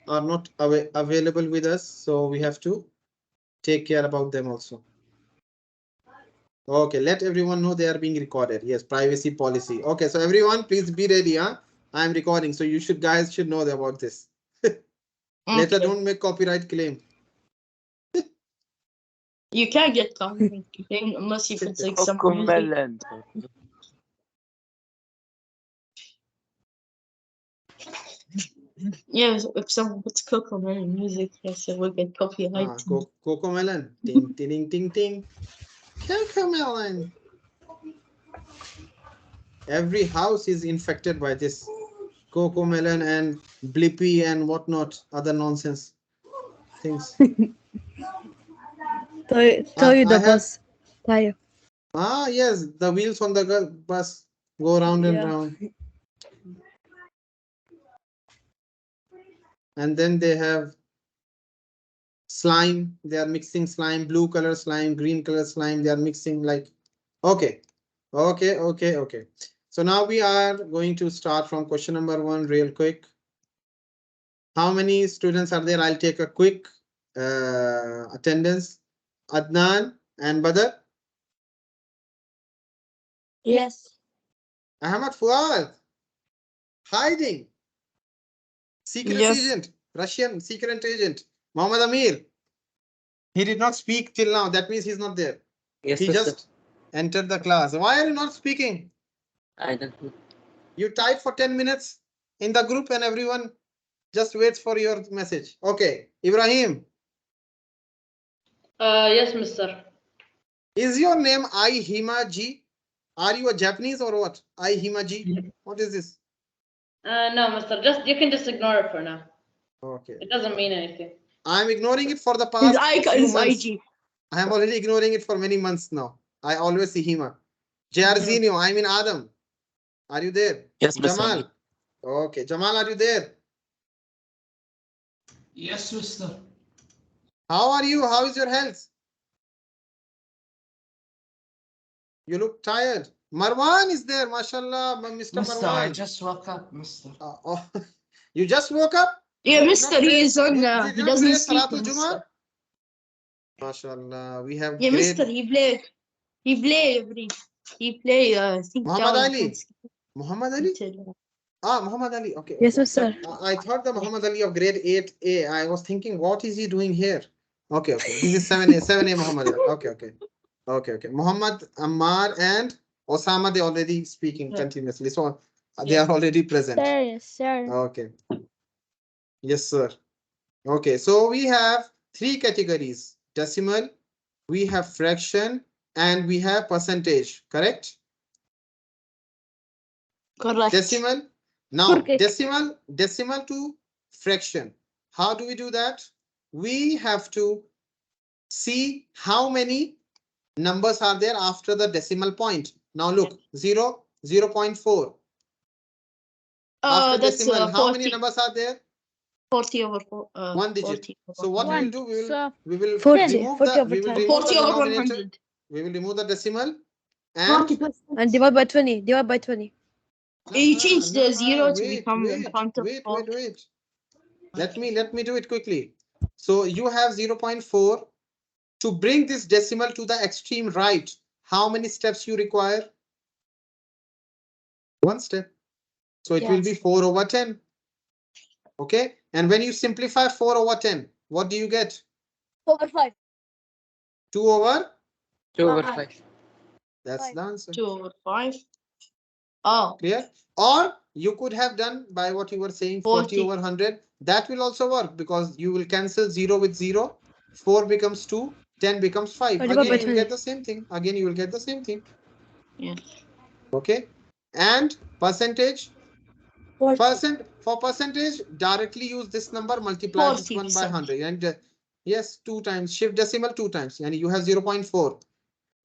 are not available with us, so we have to take care about them also. Okay, let everyone know they are being recorded. Yes, privacy policy. Okay, so everyone, please be ready. Huh? I am recording, so you guys should know about this. Later, don't make copyright claim. You can't get copyright claim unless if it's like some music. Yeah, if someone puts Cocomelon music, yes, it will get copyright. Cocomelon. Ting, ting, ting, ting. Cocomelon. Every house is infected by this Cocomelon and Blippi and whatnot, other nonsense things. Tell you the bus. Tire. Yes, the wheels on the bus go round and round. And then they have slime. They are mixing slime, blue color slime, green color slime. They are mixing like, okay. So now we are going to start from question number 1 real quick. How many students are there? I'll take a quick attendance. Adnan and Badr. Yes. Ahmad Fuad. Hiding. Secret agent. Russian secret agent. Mohammad Amir. He did not speak till now. That means he's not there. Yes, he just entered the class. Why are you not speaking? I don't know. You type for 10 minutes in the group and everyone just waits for your message. Okay. Ibrahim. Yes, mister. Is your name Ihima G? Are you a Japanese or what? Ihima G? What is this? No, mister. You can just ignore it for now. Okay. It doesn't mean anything. I'm ignoring it for the past few months. IG. I am already ignoring it for many months now. I always see Hima. Jarzinho, I mean Adam. Are you there? Yes, Jamal. mister. Okay. Jamal, are you there? Yes, mister. How are you? How is your health? You look tired. Marwan is there, mashallah, Mr. Mister, Marwan. I just woke up, mister. You just woke up? Yeah, mister, he is on. He doesn't sleep. Salatul Jummah? Mashallah, we have Yeah, great... mister, he play I think Muhammad Ali. Muhammad Ali? Muhammad Ali. Okay. Yes, sir. I thought the Muhammad Ali of grade 8A. I was thinking, what is he doing here? Okay. This is 7A Muhammad Ali. Okay. Muhammad, Ammar, and Osama, they already speaking continuously. So they are already present. Yes, sir. Okay. Yes, sir. Okay. So we have 3 categories. Decimal, we have fraction, and we have percentage. Correct? Correct. Decimal. Now, decimal to fraction. How do we do that? We have to see how many numbers are there after the decimal point. Now look, 0, 0.4. After decimal, how many numbers are there? 40 over 4. 1 digit. 40 So what we will do, we will 40 remove over the 40 over denominator. 100. We will remove the decimal and divide by 20. Divide by 20. You change the 0 to become in front of 4. Wait. Let me do it quickly. So you have 0.4. To bring this decimal to the extreme right, how many steps you require? 1 step. So it will be 4 over 10. Okay. And when you simplify 4 over 10, what do you get? 2 over 5. 2 over? 2 over 5. That's the answer. 2 over 5. Oh. Clear? Or you could have done by what you were saying, 40 over 100. That will also work because you will cancel 0 with 0. 4 becomes 2. 10 becomes 5. Again, you will get the same thing. Yeah. Okay. And percentage. For percentage, directly use this number, multiply this one by 100. And yes, 2 times. Shift decimal 2 times. And you have 0.4.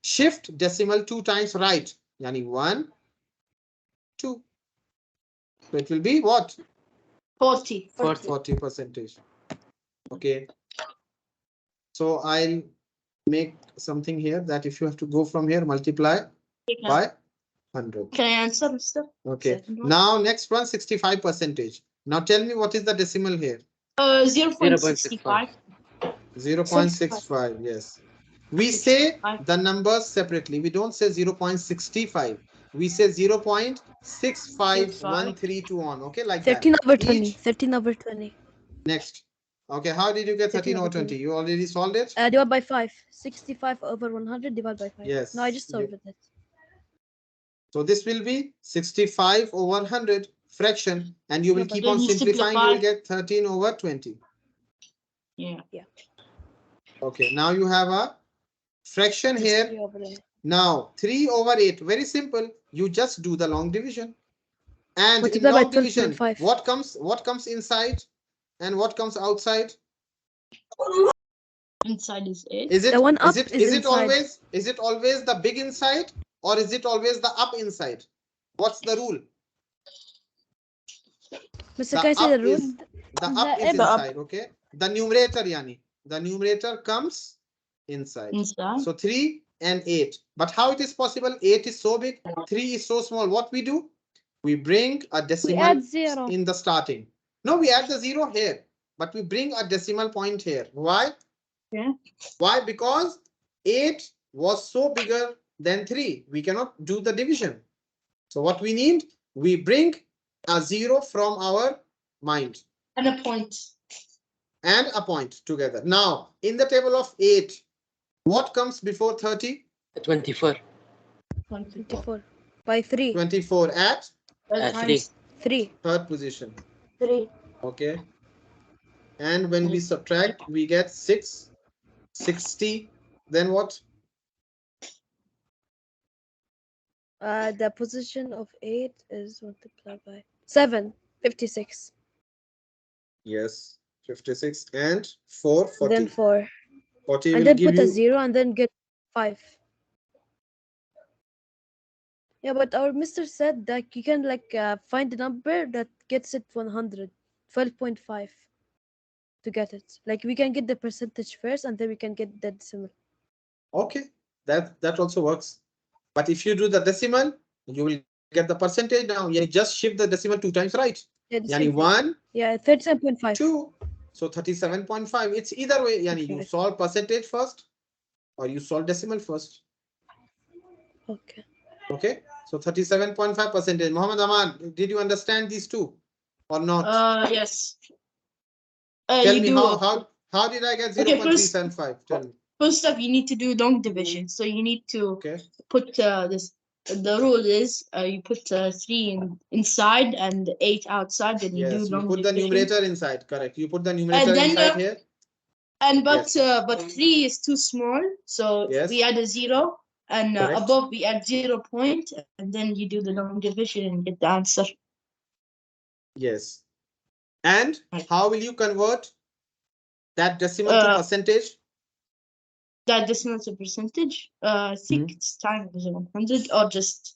Shift decimal 2 times right. Yani 1, 2. So it will be what? 40 percentage. Okay. So I'll make something here that if you have to go from here, multiply by 100. Can I answer, mister? Okay. Now next one, 65%. Now tell me what is the decimal here? 0.65. 0.65, yes. We say the numbers separately. We don't say 0.65. We say 0.65132 on. Okay, like that. 13 over 20. Each. 13 over 20. Next. Okay, how did you get 13 over 20? You already solved it? Divide by 5. 65 over 100 divided by 5. Yes. No, I just solved it. So this will be 65 over 100 fraction, and you will Yeah, but keep then on you simplifying. You will simplify. get 13 over 20. Yeah. Okay, now you have a fraction Just here. 3 over 8. Now 3 over 8, very simple. You just do the long division. And Multiply in by long division, 12.5. what comes inside and what comes outside? Inside is 8. Is it The one up is is it inside. always the big inside, or is it always the up inside? What's the rule? Mr. Can I say the rule? The up is inside, okay? The numerator, yani. The numerator comes inside. So 3 and 8. But how it is possible? 8 is so big, 3 is so small. What we do? We bring a We decimal add 0. in the starting. No, we add the 0 here, but we bring a decimal point here. Why? Yeah. Why? Because 8 was so bigger than 3. We cannot do the division. So what we need? We bring a 0 from our mind. And a point. And a point together. Now, in the table of 8, what comes before 30? 24. 24. By 3. 24 at 3. 3. third position. 3. Okay. And when we subtract, we get 6, 60. Then what? The position of 8 is multiplied by 7. 56. Yes, 56 and 4, 40. Then 4. 40 And will then give put a you 0 and then get 5. Yeah, but our mister said that you can find a number that gets it 100. 12.5 to get it. Like we can get the percentage first and then we can get the decimal. okay. That also works. But if you do the decimal, you will get the percentage now. You just shift the decimal 2 times right. Yeah, Yani 1, yeah, 37.5. 2. So 37.5. It's either way. Yani you solve percentage first or you solve decimal first. Okay. Okay. So 37.5%. Muhammad Aman, did you understand these two or not? Yes. Tell me how did I get 0.375? Tell me. First up, you need to do long division. So you need to put this. The rule is you put 3 inside and 8 outside. Then you do long put division. the numerator inside. Correct. You put the numerator inside here. And but 3 is too small, so we add a 0, and above we add 0 point, and then you do the long division and get the answer. Yes. And how will you convert that decimal to percentage? That decimal to percentage. I think it's times 100 or just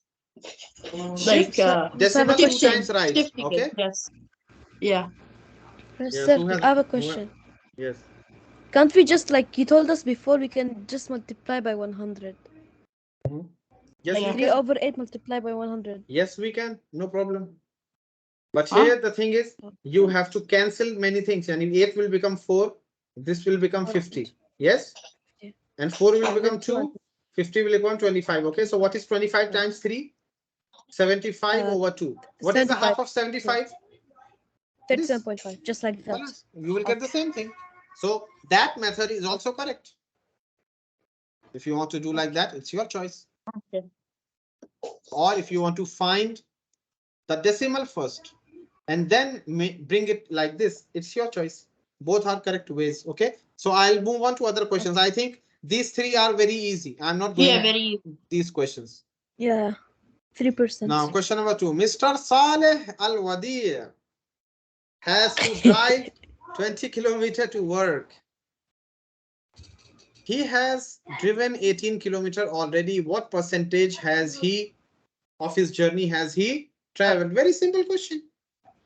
like decimal 2 shifting, times right. shifting Okay. it, yes. Yeah. Sir, I have a question. Yes. Can't we just, like you told us before, we can just multiply by 100? Yes, we 3 can. over 8 multiplied by 100. Yes, we can. No problem. But here the thing is, you have to cancel many things. And 8 will become 4. This will become 50. Yes? And 4 will become 2. 50 will become 25. Okay, so what is 25 times 3? 75 over 2. What is the half of 75? 37.5, just like that. You will get the same thing. So that method is also correct. If you want to do like that, it's your choice. Okay. Or if you want to find the decimal first and then bring it like this, it's your choice. Both are correct ways. Okay, so I'll move on to other questions. I think these 3 are very easy. I'm not going very these questions. Yeah, 3%. Now question number 2. Mr. Saleh Al-Wadi has to drive 20 kilometers to work. He has driven 18 kilometers already. What percentage has he of his journey has he traveled? Very simple question.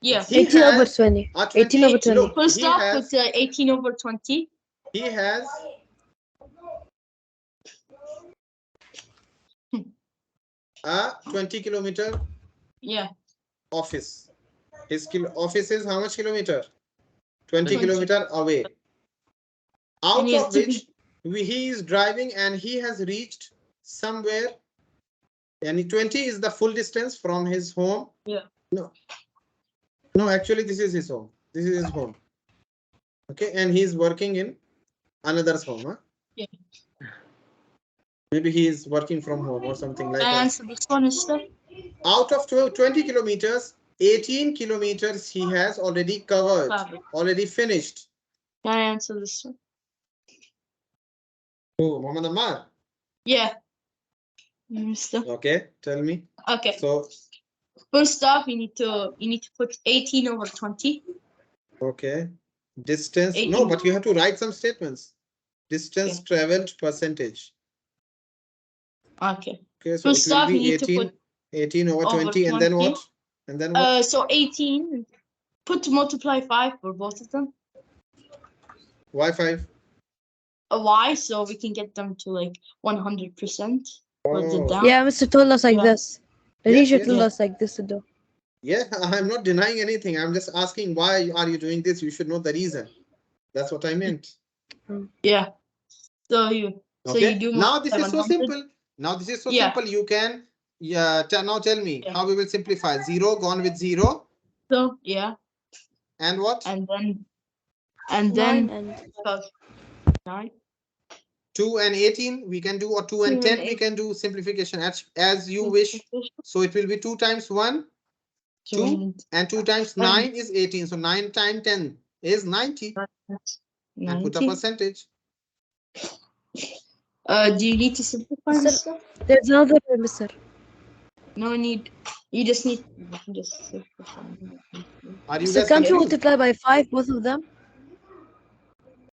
Yeah. 18 over 20. 18 over 20. Look, First off, with 18 over 20. He has a 20 kilometer office. His office is how much kilometer? 20 20. kilometer away. Out he has of to which he is driving and he has reached somewhere. And 20 is the full distance from his home. Yeah. No, actually, this is his home. This is his home. Okay, and he's working in another's home. Huh? Yeah. Maybe he is working from home or something like Can I that. answer this one instead? Out of 20 kilometers, 18 kilometers he has already covered, already finished. Can I answer this one? Oh, Muhammad Ammar. Yeah. Mister. Okay, tell me. Okay. So, first off, you need to put 18 over 20. okay. Distance. 18. No, but you have to write some statements. Distance Okay. traveled percentage. Okay. Okay, so First it will off, you be need to 18, put 18 over over 20, and then 20. what? And then what? So 18. Put multiply 5 for both of them. Why 5? A y, so we can get them to like 100%. Oh. Yeah, Mr. told us like Yeah. this. The Yes, teacher yes. told us like this to do. Yeah, I'm not denying anything. I'm just asking why are you doing this? You should know the reason. That's what I meant. Yeah. So you do now this is so 100. simple. Now this is so Yeah. simple. You can now tell me Yeah. how we will simplify. 0 gone with 0. So yeah. And what? And then 9 and 9. 2 and 18 we can do, or 2 and 2 and 10 we 8. can do simplification as you wish. So it will be 2 times 1, 2, and 2 times 9 is 18. So 9 times 10 is 90. 90. And put a percentage. Do you need to simplify Sir, this stuff? there's another Mr. No need. You just need. Just Are you So guys can't you confused? multiply by 5 both of them?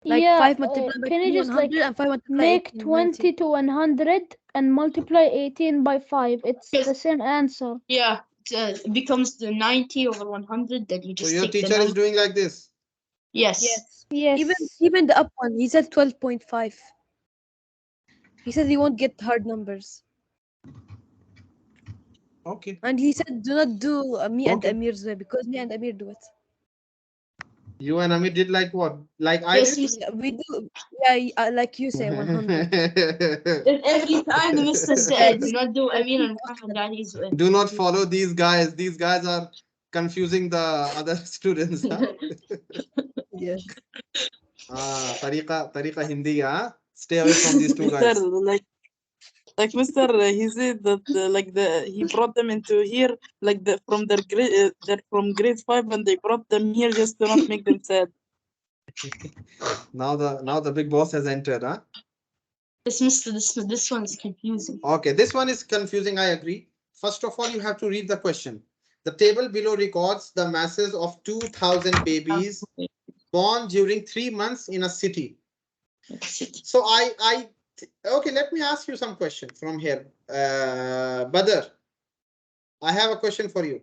Like yeah, 5 multiplied by can you 2, just 100, like and 5 multiplied make 18, 20 90. to 100 and multiply 18 by 5? It's Yes. the same answer. Yeah, it becomes the 90 over 100. Then you So just your take the teacher 90. is doing like this. Yes. Yes. Even the up one, he said 12.5. He said he won't get hard numbers. Okay. And he said do not do me and Okay. Amir's way, because me and Amir do it. You and Amit did like what? Like I Yes, did? Yeah, we do. Yeah, like you say, 100. Every time the mister said, do not do Amin and Muhammad, that is it. Do not follow these guys. These guys are confusing the other students. Huh? Yes. Tariqa Hindi, huh? Stay away from these two guys. Like Mr. He said that he brought them into here from their grade they're from grade 5 and they brought them here just to not make them sad. Now the big boss has entered, huh? This one is confusing. Okay, this one is confusing, I agree. First of all, you have to read the question. The table below records the masses of 2,000 babies born during 3 months in a city. So okay, let me ask you some question from here. Badr, I have a question for you.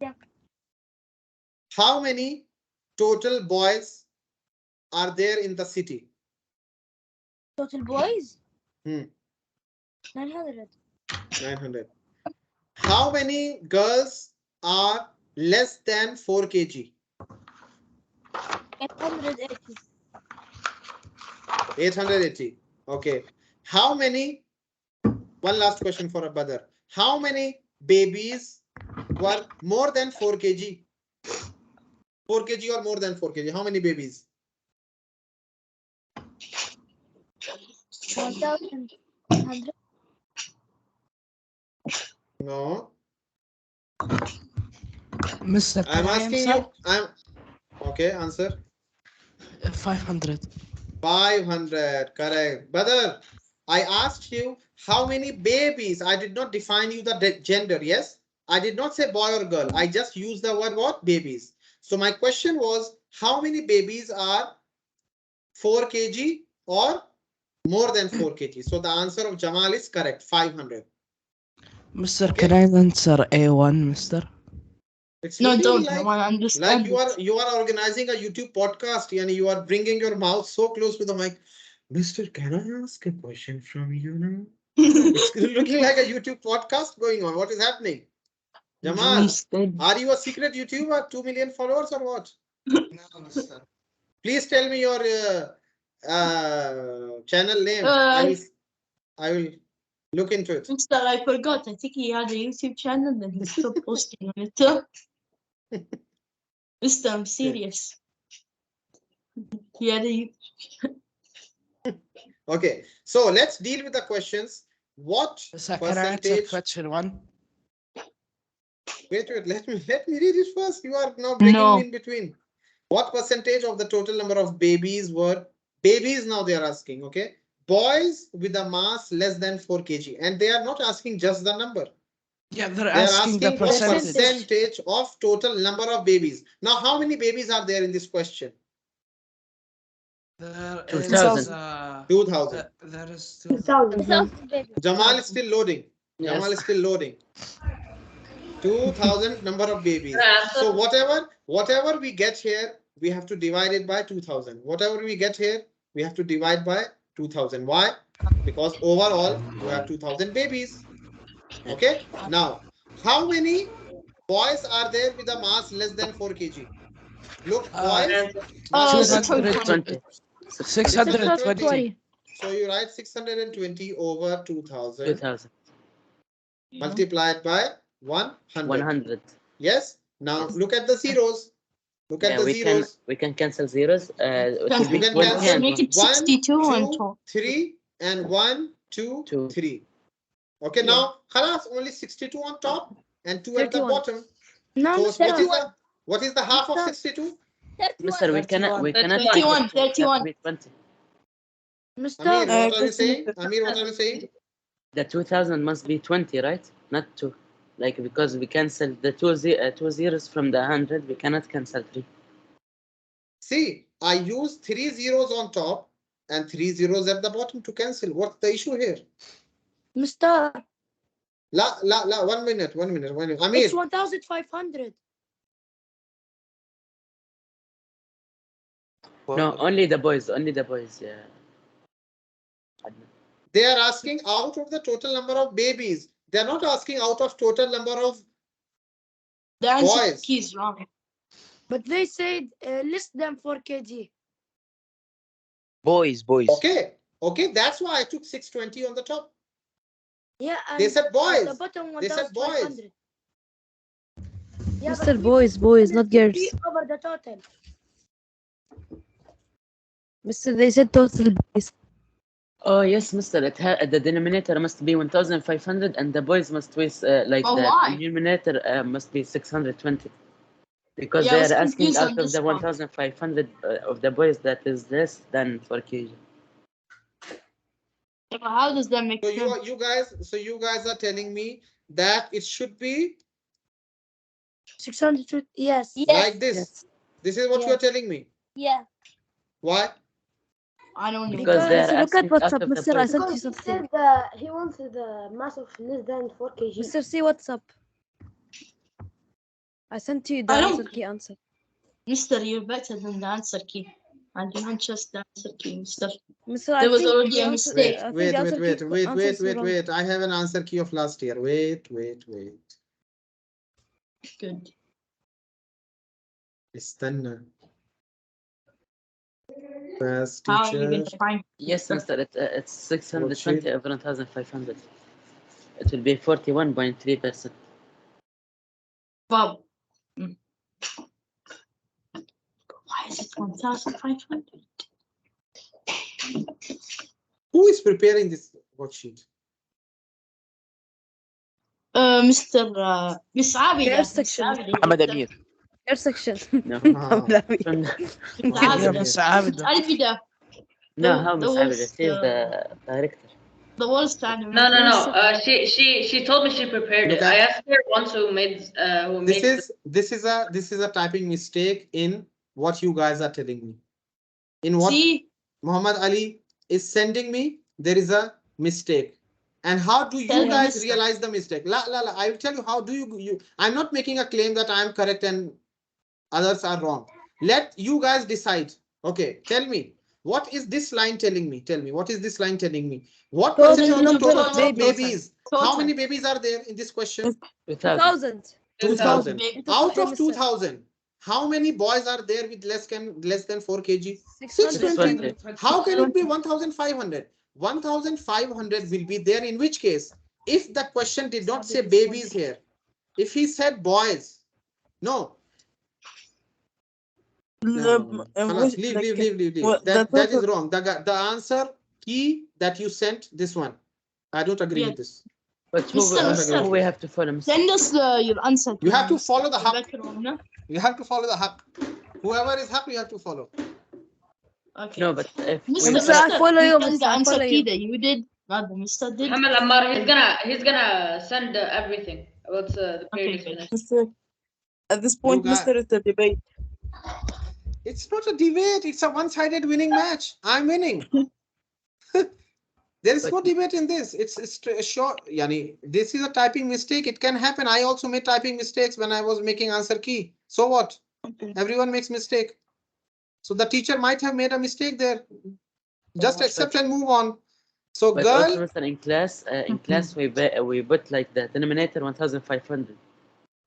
Yeah. How many total boys are there in the city? Total boys? 900. 900. How many girls are less than 4 kg? 880. 880. Okay. How many? One last question for Badr. How many babies were more than 4 kg? 4 kg or more than 4 kg? How many babies? 1,100. No. Mr. I'm can I asking answer? you. Okay. Answer. 500. 500. Correct. Badr, I asked you how many babies. I did not define you the gender. Yes. I did not say boy or girl. I just used the word what? Babies. So my question was, how many babies are 4 kg or more than 4 kg? So the answer of Jamal is correct. 500. Mr. Can I answer A1, Mr.? It's No, really don't. like, I want to understand. you are organizing a YouTube podcast and you are bringing your mouth so close to the mic. Mr. Can I ask a question from you now? It's looking like a YouTube podcast going on. What is happening? Jamal, are you a secret YouTuber? 2 million followers or what? No, sir. Please tell me your channel name. I will look into it. Mister, I forgot. I think he had a YouTube channel and he stopped posting on it. Mister, I'm serious. He had a Okay, so let's deal with the questions. What Sir, can I answer percentage? question 1? Wait, let me read it first. You are now breaking me in between. What percentage of the total number of babies were babies? Now they are asking, okay, boys with a mass less than 4 kg, and they are not asking just the number. Yeah, they're They are asking the asking what percentage. percentage of total number of babies. Now, how many babies are there in this question? There 2000. is 2000. there is 2000 baby. Jamal is still loading. Yes. Jamal is still loading. 2000 number of babies. Yeah. So whatever we get here, we have to divide it by 2000. Whatever we get here, we have to divide by 2000. Why? Because overall you have 2000 babies. Okay. Now, how many boys are there with a mass less than 4 kg? Look, boys. mass less than 620. 620. So you write 620 over 2000 2000. multiplied by 100. 100. Yes. Now look at the zeros. Look at Yeah, the we zeros. can cancel zeros. It will be You can 20 cancel and Make it 62 1, and 2, 12. 3 and 1, 2, Two. 3. Okay, Yeah. now khalas, only 62 on top and 2 at the 31. bottom. No, So what is the half of 62? Mister, we cannot 31, 31. be 20. Mr. Amir, what are you question saying? Amir, what are you saying? The 2000 must be 20, right? Not 2. Like, because we cancel the two zeros from the 100, we cannot cancel 3. See, I use 3 zeros on top and 3 zeros at the bottom to cancel. What's the issue here? Mr. 1 minute. Amir. It's 1500. No, only the boys. Yeah. They are asking out of the total number of babies. They are not asking out of total number of The answer boys. key is wrong. But they said less than 4 kg. Boys. Okay, that's why I took 620 on the top. Yeah, and They said boys. the bottom They said boys. 1500. Yeah, Mr. but Boys, not girls. over the total. Mr. They said total boys. Oh yes, Mister. The denominator must be 1500, and the boys must be Why? denominator must be 620. Because Yeah, I was they are asking confused on out of this the one. 1500 of the boys that is less than 4 kg. How does that make So sense? you guys are telling me that it should be 600. Yes. like this. Yes. This is what you are telling me. Yeah. Why? I don't know. Because they are Look at asking what's out up, of the Mr. I boys. sent you something. He wanted the mass of less than 4 kg. Mr. See what's up. I sent you the I don't- answer key answer. Mister, you're better than the answer key. I do not trust the answer key, Mister. Mr. There I was think already the a answer- mistake. I think the answer key answers wrong. Wait. I have an answer key of last year. Wait. Good. استنى. Fast How are you going teacher. to find? Yes, Mister. It's 620 Worksheet. over 1500. It will be 41.3%. Bob. Why is it 1500? Who is preparing this worksheet? Mr. Miss Abida. First section. محمد أمير. Air section. No. محمد يا أمين. مس عابدة. Abida. No, how the Miss Abida? worst, She is the director. The worst animator. No. She told me she prepared Look it. at- I asked her once who made This is a typing mistake in what you guys are telling me. In what See? Muhammad Ali is sending me, there is a mistake. And how do you Tell me, guys mister. realize the mistake? I will tell you how do you I'm not making a claim that I am correct and others are wrong. Let you guys decide. Okay, tell me. What is this line telling me? Tell me, what is this line telling me? What Total percentage of the number total of number of babies. babies? Total. How many babies are there in this question? 2000. 2000. 2000. Out of 2000. How many boys are there with less than 4 kg? 620. 620. How can it be 1,500? 1,500 will be there in which case? If the question did not say babies here, if he said boys, no. No. Leave. Well, that is wrong. The answer key that you sent, this one, I don't agree with this. But who we have to follow? Send us your answer. You have to follow the haq. You have to follow the haq. Whoever is haq, you have to follow. Okay. No, but if Mr. I follow you, Mr. The I answer follow key you. that you did, not the Mr. did. Muhammad Ammar, he's gonna send everything about the previous minute. Mr. At this point, Mr. It's a debate. It's not a debate. It's a one-sided winning match. I'm winning. There is no debate in this. It's short. Yani, this is a typing mistake. It can happen. I also made typing mistakes when I was making answer key. So what? Okay. Everyone makes mistake. So the teacher might have made a mistake there. Just accept and move on. So but girl. Also, Mr. In class we put like the denominator 1,500.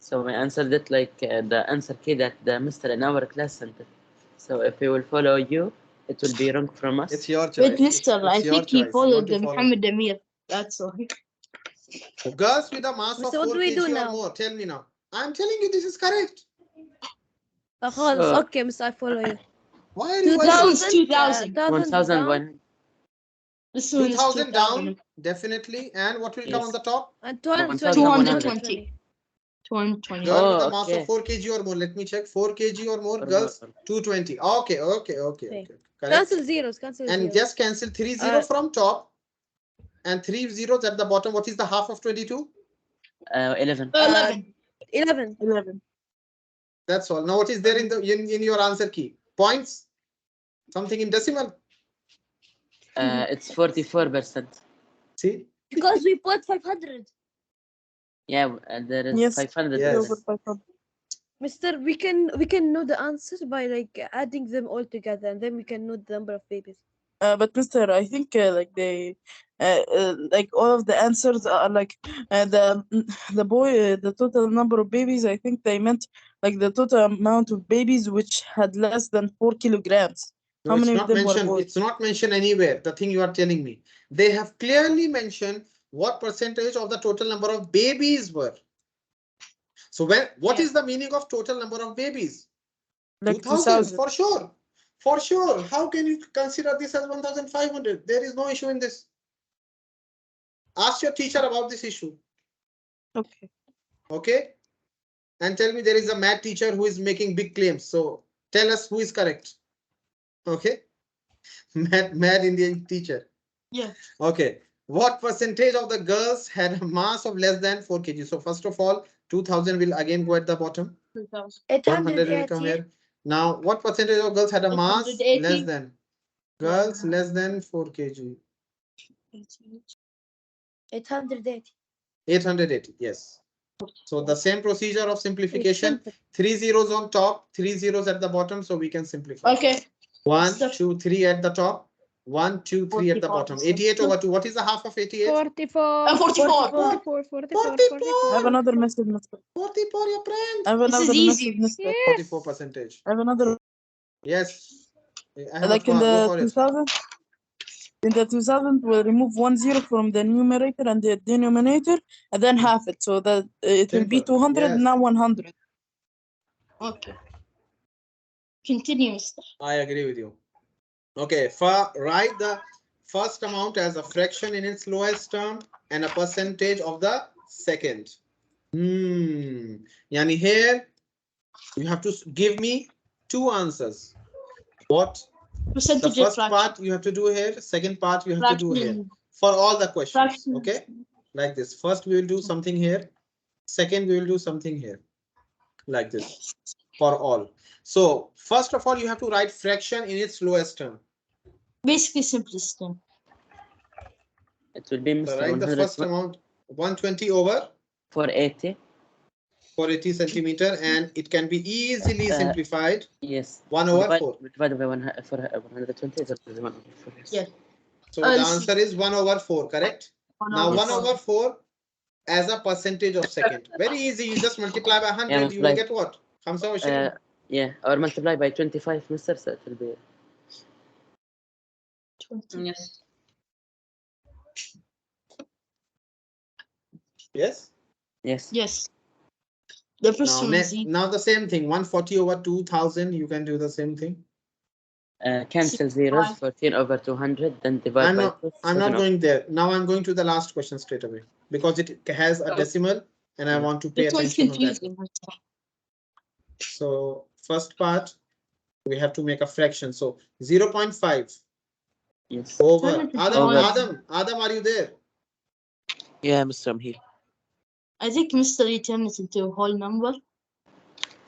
So we answered it like the answer key that the Mr. in our class sent it. So if we will follow you, it will be wrong from us. It's your choice. Wait, Mr. I think he followed the Muhammad Amir. That's all. Girls with a mass of 4 what do we do kg or now? more. Tell me now. I'm telling you this is correct. Okay, Mr. I follow you. Why are you 2,000. 1,001. 2,000 down, definitely. And what will come on the top? And 220. 220. Girl with a mass of 4 kg or more. Let me check. 4 kg or more. Girls, 220. Okay. Cancel zeros. And just cancel 3 0 from top and 3 zeros at the bottom. What is the half of 22? 11. 11. That's all. Now what is there in your answer key? Points? Something in decimal? It's 44%. See? Because we put 500. Yeah, there is 500. Yes. Mister, we can know the answers by like adding them all together, and then we can know the number of babies. But Mr. I think like they like all of the answers are like the total number of babies. I think they meant like the total amount of babies which had less than 4 kilograms. No, How it's many not of them mentioned. were boys? It's not mentioned anywhere. The thing you are telling me. They have clearly mentioned what percentage of the total number of babies were. So what is the meaning of total number of babies? Like 2,000 for sure. For sure. How can you consider this as 1,500? There is no issue in this. Ask your teacher about this issue. Okay. And tell me there is a math teacher who is making big claims. So tell us who is correct. Okay. Mad Indian teacher. Yeah. Okay. What percentage of the girls had a mass of less than 4 kg? So first of all, 2,000 will again go at the bottom. 100 will come here. Now, what percentage of girls had a mass less than? Girls less than 4 kg. 880. 880, yes. So the same procedure of simplification. 3 zeros on top, 3 zeros at the bottom, so we can simplify. Okay. 1, 2, 3 at the top. 1, 2, 3 at the bottom. 88 over 2. What is the half of 88? 44. 44. I have another message, Mr. 44, your friend. I have another message, Mr. 44 percentage. I have another. Yes. Like in the 2000, we'll remove 1 0 from the numerator and the denominator, and then half it, so that it will be 200 now 100. Okay. Continue, Mr. I agree with you. Okay, write the first amount as a fraction in its lowest term and a percentage of the second. Yani here you have to give me 2 answers. What? Percentage the first part you have to do here, second part you have to do here for all the questions. Fraction. Okay, like this. First we will do something here. Second we will do something here, like this for all. So first of all, you have to write fraction in its lowest term. Basically simplest term. It will be Mr. So write the first amount 120 over 480. 480 centimeter, and it can be easily simplified. Yes. 1 over 4. Divided by 120. Yes. So the answer is 1 over 4, correct? Now 1 over 4 as a percentage of second. Very easy. You just multiply by 100. You will get what? Yeah, or multiply by 25, Mr. So it will be. 20. Yes. Yes. Yes. Yes. The first Now, one is easy. now the same thing. 140 over 2000. You can do the same thing. Cancel zeros. 65. 14 over 200. Then divide I'm by not. 2. I'm not going there. Now I'm going to the last question straight away because it has a Oh. decimal, and I want to pay This one's attention on that. confusing. So first part, we have to make a fraction. So 0.5 Yes. over. Over. Adam, are you there? Yeah, Mr. I'm here. I think Mr. turned it into a whole number.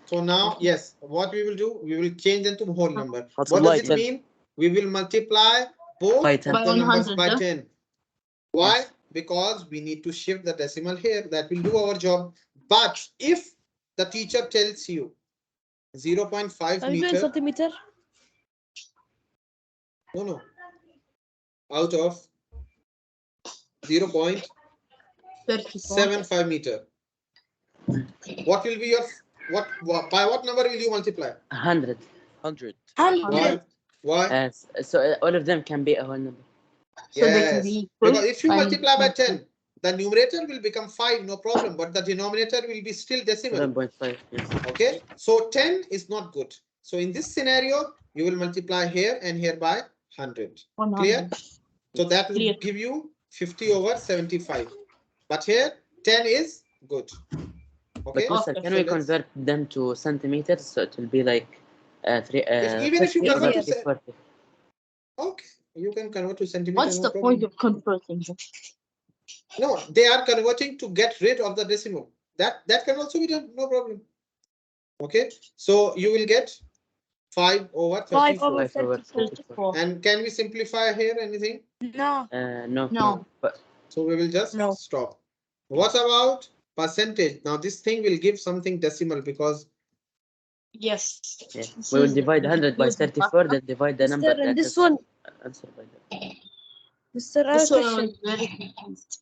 So now, yes, what we will do, we will change into whole number. What Multiply does it 10. mean? We will multiply both By of 10. the numbers 100, by huh? 10. Why? Yes. Because we need to shift the decimal here. That will do our job. But if the teacher tells you 0.5 Are you doing meter, centimeter? no, out of 0.75 meter, what will be your, by what number will you multiply? 100. 100. Why? Yes. So all of them can be a whole number. So they can Yes, be equal. because if you multiply by 10, the numerator will become 5, no problem, but the denominator will be still decimal. 7.5. Yes. Okay, so 10 is not good. So in this scenario, you will multiply here and here by 100. 100. Clear? So that will Clear. give you 50 over 75. But here 10 is good. Okay. But Mr. Okay. Can So we let's- convert them to centimeters? So it will be like even if you 50 over convert to 40. okay, you can convert to centimeter. What's no the problem. point of converting them? No, they are converting to get rid of the decimal. That can also be done, no problem. Okay, so you will get 5 over 34. 5 over 5 over 34. 34. And can we simplify here anything? No. No. No. But So we will just No. stop. What about percentage? Now this thing will give something decimal because Yes. yeah, This we will is divide 100 by including 34, then divide the number Mr. And that this is one, answer by that. Mr. I have This a one question. was very confused.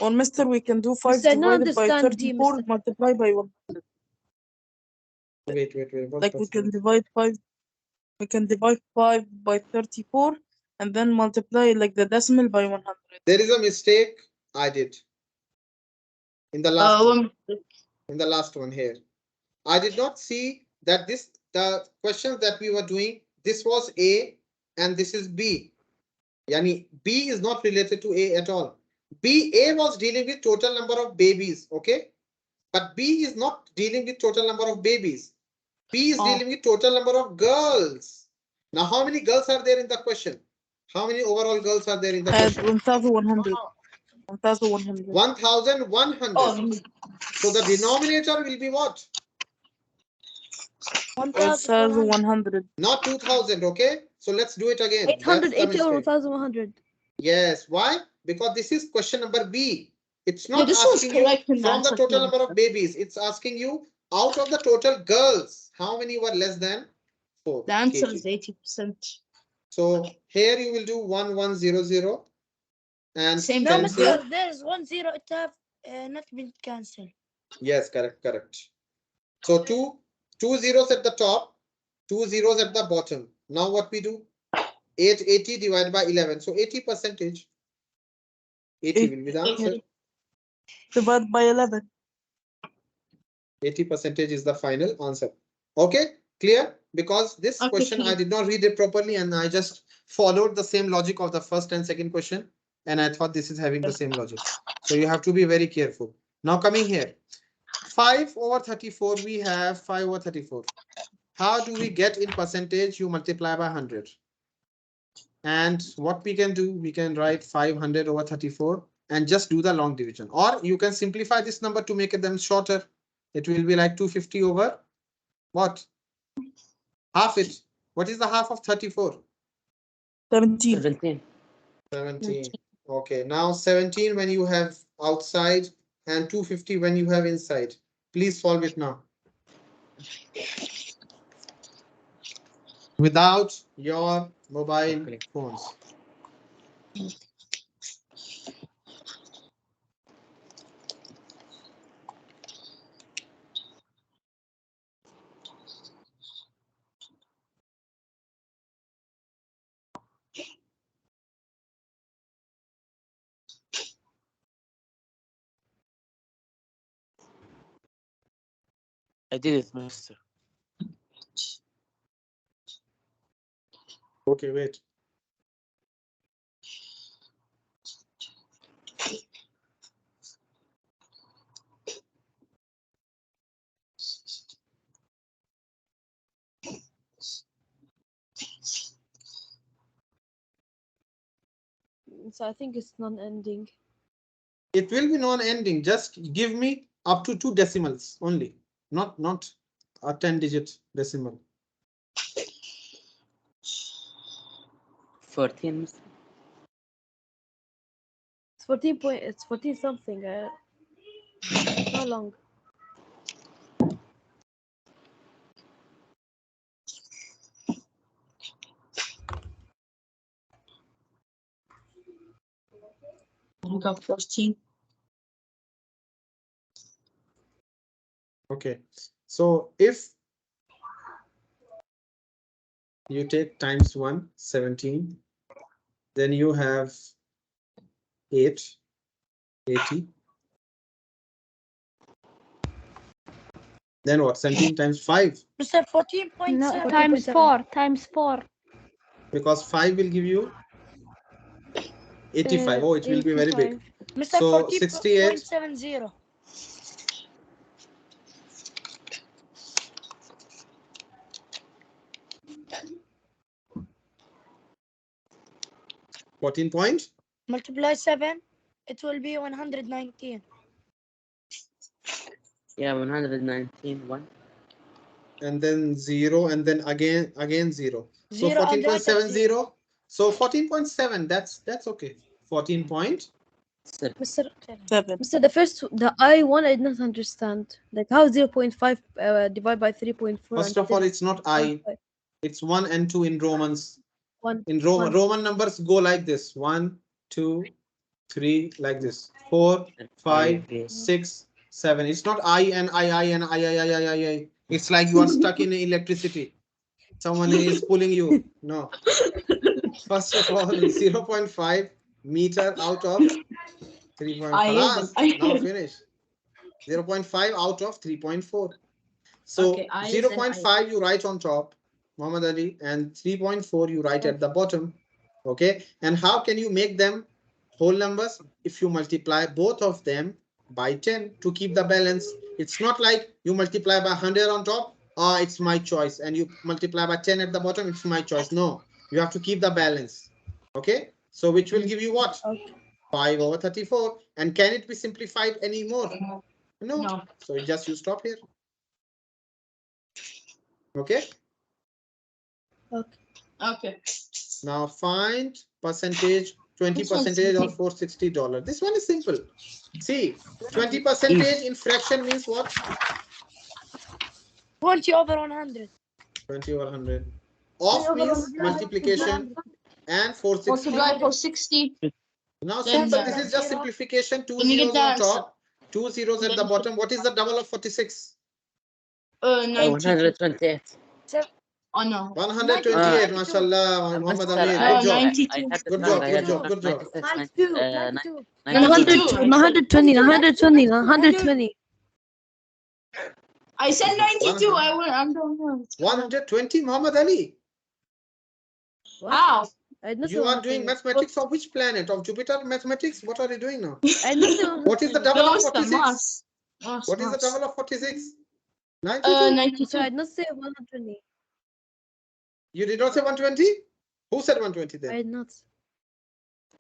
Or Mister, we can do 5 Mr. I don't divided by understand you, 34 Mr. multiplied by 1. wait. What Like we percentage? can divide 5. We can divide 5 by 34 and then multiply like the decimal by 100. There is a mistake I did in the last one. In the last one here, I did not see that the questions that we were doing, this was A and this is B. Yani B is not related to A at all. A was dealing with total number of babies, okay? But B is not dealing with total number of babies. B is dealing with total number of girls. Now, how many girls are there in the question? How many overall girls are there in the question? 1,100. 1,100. 1,100. So the denominator will be what? 1,100. Not 2,000, okay? So let's do it again. 880 or 1,100. Yes. Why? Because this is question number B. It's not this was asking you correct in the from the answer total key. number of babies. It's asking you out of the total girls, how many were less than 4 The answer kg? is 80%. So here you will do 1100 and Same No, cancel. Mr. There's 1 0. It have not been cancelled. Yes, correct. So two zeros at the top, 2 zeros at the bottom. Now what we do? 880 divided by 11. So 80%. 80 will be the answer. Divided by 11. 80% is the final answer. Okay, clear? Because this question clear. I did not read it properly and I just followed the same logic of the first and second question. And I thought this is having the same logic. So you have to be very careful. Now coming here. 5 over 34, we have 5 over 34. How do we get in percentage? You multiply by 100. And what we can do, we can write 500 over 34 and just do the long division. Or you can simplify this number to make them shorter. It will be like 250 over what? Half it. What is the half of 34? 17. 17. Okay, now 17 when you have outside and 250 when you have inside. Please solve it now. Without your mobile phones. I did it, mister. Okay, wait. So I think it's non-ending. It will be non-ending. Just give me up to 2 decimals only, not a 10-digit decimal. 14. It's 14 point. It's 14 something. How long? We got 14. Okay, so if you take times 1, 17, then you have 8, 80. Then what? 17 times 5. Mr. 14.7. No, times 4. Times 4. Because 5 will give you 85. Oh, it will be very big. Mr. So 68. 14.70. Point. Multiply 7. It will be 119. Yeah, 119. 1. And then 0, and then again 0. So 14.70. So 14.7. That's okay. 14.7. Mr. 7. Mr. The I1 I did not understand. Like how 0.5 divided by 3.4. First of all, it's not I. It's 1 and 2 in Romans. In Roman numbers go like this: 1, 2, 3, like this. 4, 5, 6, 7. It's not I and I and I. It's like you are stuck in electricity. Someone is pulling you. No. First of all, 0.5 meter out of 3.5. Now finish. 0.5 out of 3.4. So Okay, 0.5 you write on top, Muhammad Ali, and 3.4 you write at the bottom. Okay. And how can you make them whole numbers? If you multiply both of them by 10 to keep the balance. It's not like you multiply by 100 on top. It's my choice. And you multiply by 10 at the bottom. It's my choice. No, you have to keep the balance. Okay. So which will give you what? 5 over 34. And can it be simplified anymore? No. So just you stop here. Okay. Okay. Now find percentage, 20% or $460. This one is simple. See, 20% in fraction means what? 20 over 100. 20 over 100. Off means multiplication and 460. Multiply 460. Now simple. This is just simplification. 2 zeros on top, 2 zeros at the bottom. What is the double of 46? 128. Oh no. 128. Mashallah. Muhammad Amir. Good job. 92. Good job. Good job. Good job. 120. 120. I said 92. I don't know. 120, Muhammad Ali. How? You are doing mathematics of which planet? Of Jupiter mathematics? What are you doing now? I know. What is the double of Mars. 46? Mars. What is the double of 46? 92? 92. So I did not say 120. You did not say 120? Who said 120 then? I did not.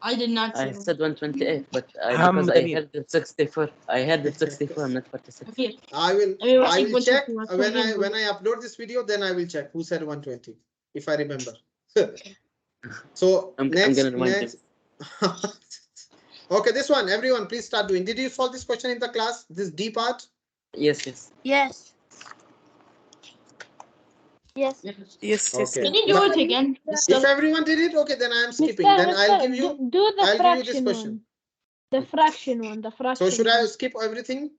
I did not say. I said 128, but because Muhammad I Ali. heard it 64. I heard it 64, not 46. Okay. I will I check mean, when I upload this video, then I will check who said 120, if I remember. So I'm next. gonna remind him. Okay, this one, everyone, please start doing. Did you solve this question in the class? This D part? Yes. Yes. Yes. Yes, yes. Okay. Can you do it again? If everyone did it, okay, then I am skipping. Then I'll give you. Do the I'll give you this fraction question. one. The fraction one. The fraction. So should I skip everything?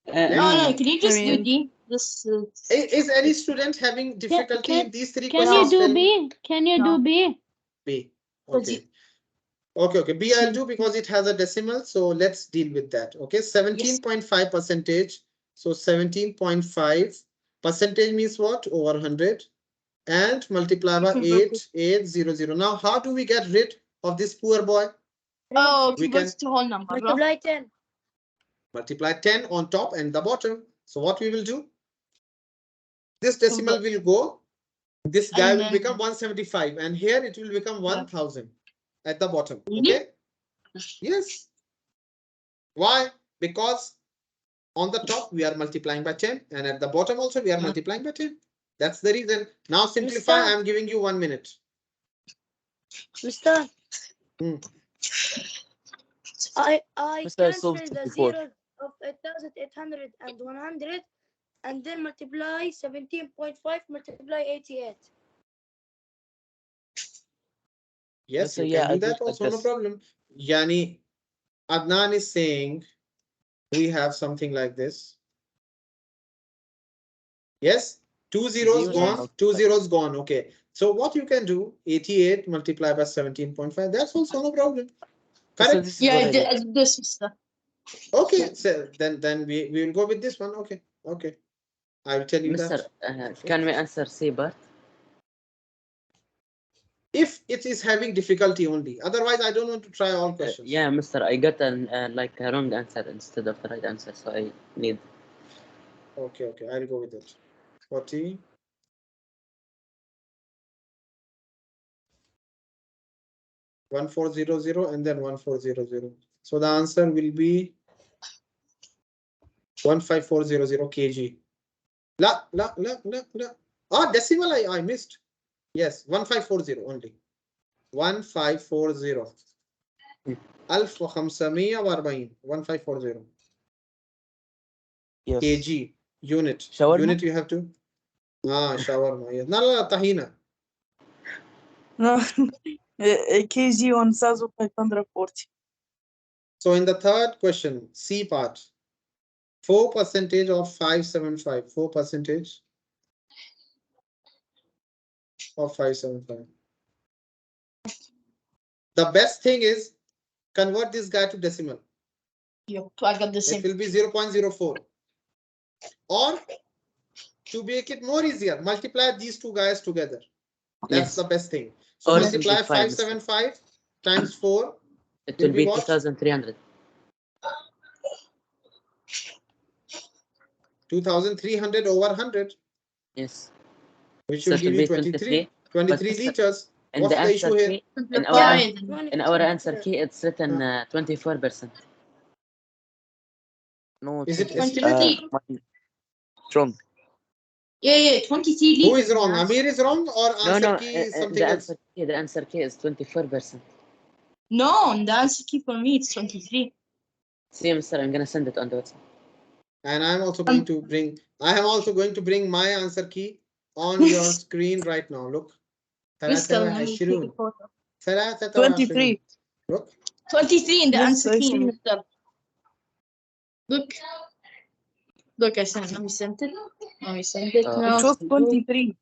No. Can you just do D? This. Is any student having difficulty in these three Can questions? you do B? Can you do B? B. Okay. Okay. B I'll do because it has a decimal. So let's deal with that. Okay. 17.5% So 17.5 percentage means what? Over 100 and multiply by 8800. Now, how do we get rid of this poor boy? Oh, we can to whole number, bro. Multiply 10. Multiply 10 on top and the bottom. So what we will do? This decimal will go. This guy will become 175 and here it will become 1000 at the bottom. Okay? Yes. Why? Because on the top we are multiplying by 10 and at the bottom also we are multiplying by 10. That's the reason. Now simplify. I am giving you 1 minute. Mr. I Mr. cancel solved the 24. zeros of 8800 and 100 and then multiply 17.5 multiply 88. Yes, So you yeah, can do I do that it like also, no this. problem. Yani, Adnan is saying we have something like this. Yes, 2 zeros gone, 2 zeros gone. Okay. So what you can do, 88 multiplied by 17.5, that's also no problem. Correct? Yeah, this is the. Okay, so then we will go with this one. Okay, okay. I will tell you Mr. that. Can we answer C part? If it is having difficulty only, otherwise I don't want to try all questions. Yeah, Mr. I got an like a wrong answer instead of the right answer, so I need. Okay, okay, I'll go with it. 40. 1400 and then 1400. So the answer will be 15400 kg. La. Ah, decimal I missed. Yes, 1540 only. 1540. 1540. 1540. Yes. kg unit. Shawarma? Unit you have to. Shawarma. Yes. No, tahina. No, kg 1540. So in the third question, C part, 4% of 575. 4% of 575. The best thing is convert this guy to decimal. Yep, I got the same. It will be 0.04. Or to make it more easier, multiply these two guys together. That's the best thing. So Or multiply simplify, 575 times 4. It will be what? 2300. 2300 over 100. Yes. Which So will it give will you be 23. 23 liters. In What's the the issue here? key, in our answer key, it's written 24%. No, Is it it's estimated? wrong. Yeah, 23 liters. Who is wrong? Amir is wrong or answer key is something else? The answer key is 24%. No, the answer key for me it's 23. See, Mr. I'm gonna send it on the WhatsApp. And I'm also going to bring. I am also going to bring my answer key on your screen right now. Look. Mr. Let me take a photo. 23. Look. 23 in the Yes, answer I key, see. Mr. Look, I sent. Let me send it. Let me send it now. It was 23.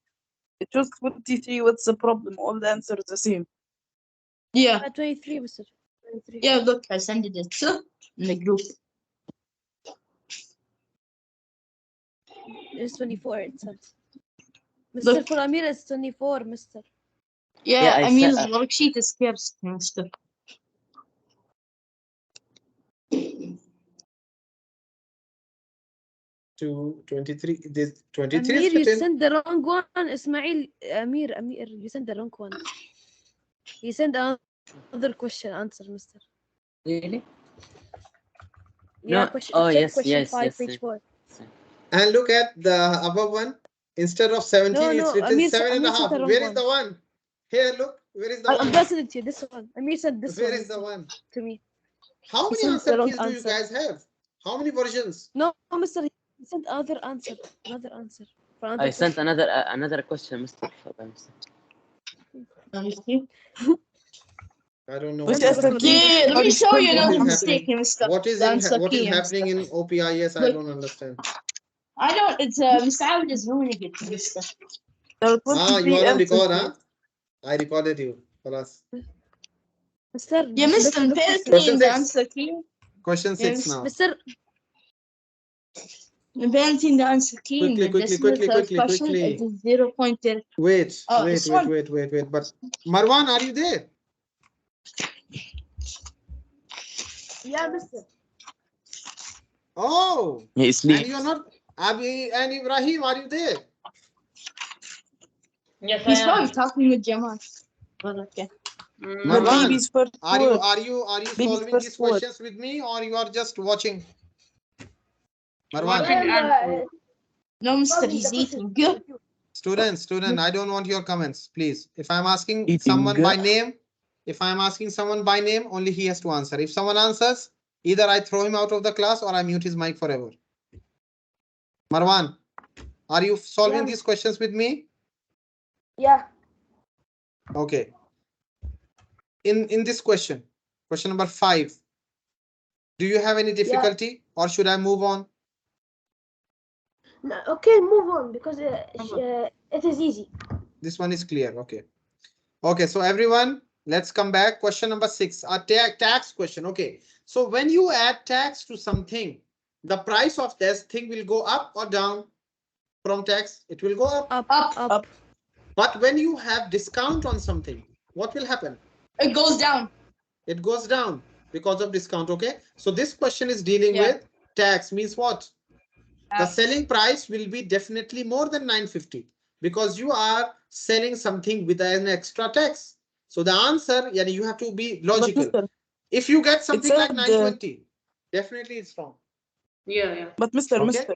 It was 23. What's the problem? All the answers are the same. Yeah. 23, Mr. 23. Yeah, look, I sent it in the group. It's 24, it says. Mr. For Amir, it's 24, Mr. Yeah, I mean, the worksheet is scarce, Mr. To 23. This 23 Amir, is you written. sent the wrong one. Ismail, Amir, you sent the wrong one. He sent another question answer, Mr. Really? Yeah, No. question, Oh, check yes, question yes, 5, yes. page 4. And look at the above one. Instead of 17, it's written Amir, 7.5. the wrong Where is one. the one? Here, look. Where is the I'm one? passing it to you. This one. Amir said this Where one. is the one? To me. How He many sent the answer wrong keys do you answer. guys have? How many versions? No, Mr. He sent another answer. Another answer. For another I sent question. another question, Mr. Let me see. I don't know. Which What is answer key? Yeah, let me show you What another is mistake, Mr. What is happening in OPIS? I don't understand. I don't. It's Mr. Abid is ruining it, Mr. You are on record, huh? I recorded you. Khalas. Mr. Yeah, Mr. Look, Pay Mr. me in the answer key. Question 6 now. Mr. Inventing the answer key in the Quickly, decimal quickly. question, it is 0.10. Wait. this one. Wait. But Marwan, are you there? Yeah, mister. Oh, He and sleeps. you're not. Abi and Ibrahim, are you there? Yes, He's I am. probably talking with Jamal. But okay. The Marwan, baby's first are word. you Baby's solving first these word. questions with me, or you are just watching? Marwan, Watching and No, mister, he's eating. Good. student, I don't want your comments, please. If I'm asking Eating someone by good. name, only he has to answer. If someone answers, either I throw him out of the class or I mute his mic forever. Marwan, are you solving these questions with me? Yeah. Okay. In this question number 5, do you have any difficulty or should I move on? No, okay, move on because it is easy. This one is clear. Okay, so everyone, let's come back. Question number 6, a tax question. Okay, so when you add tax to something, the price of this thing will go up or down from tax? It will go up. Up. But when you have discount on something, what will happen? It goes down. It goes down because of discount. Okay, so this question is dealing with tax. Means what? The selling price will be definitely more than 950 because you are selling something with an extra tax. So the answer, you have to be logical. Mister, If you get something it like said, 920, definitely it's wrong. yeah. But Mister, Okay. Mister,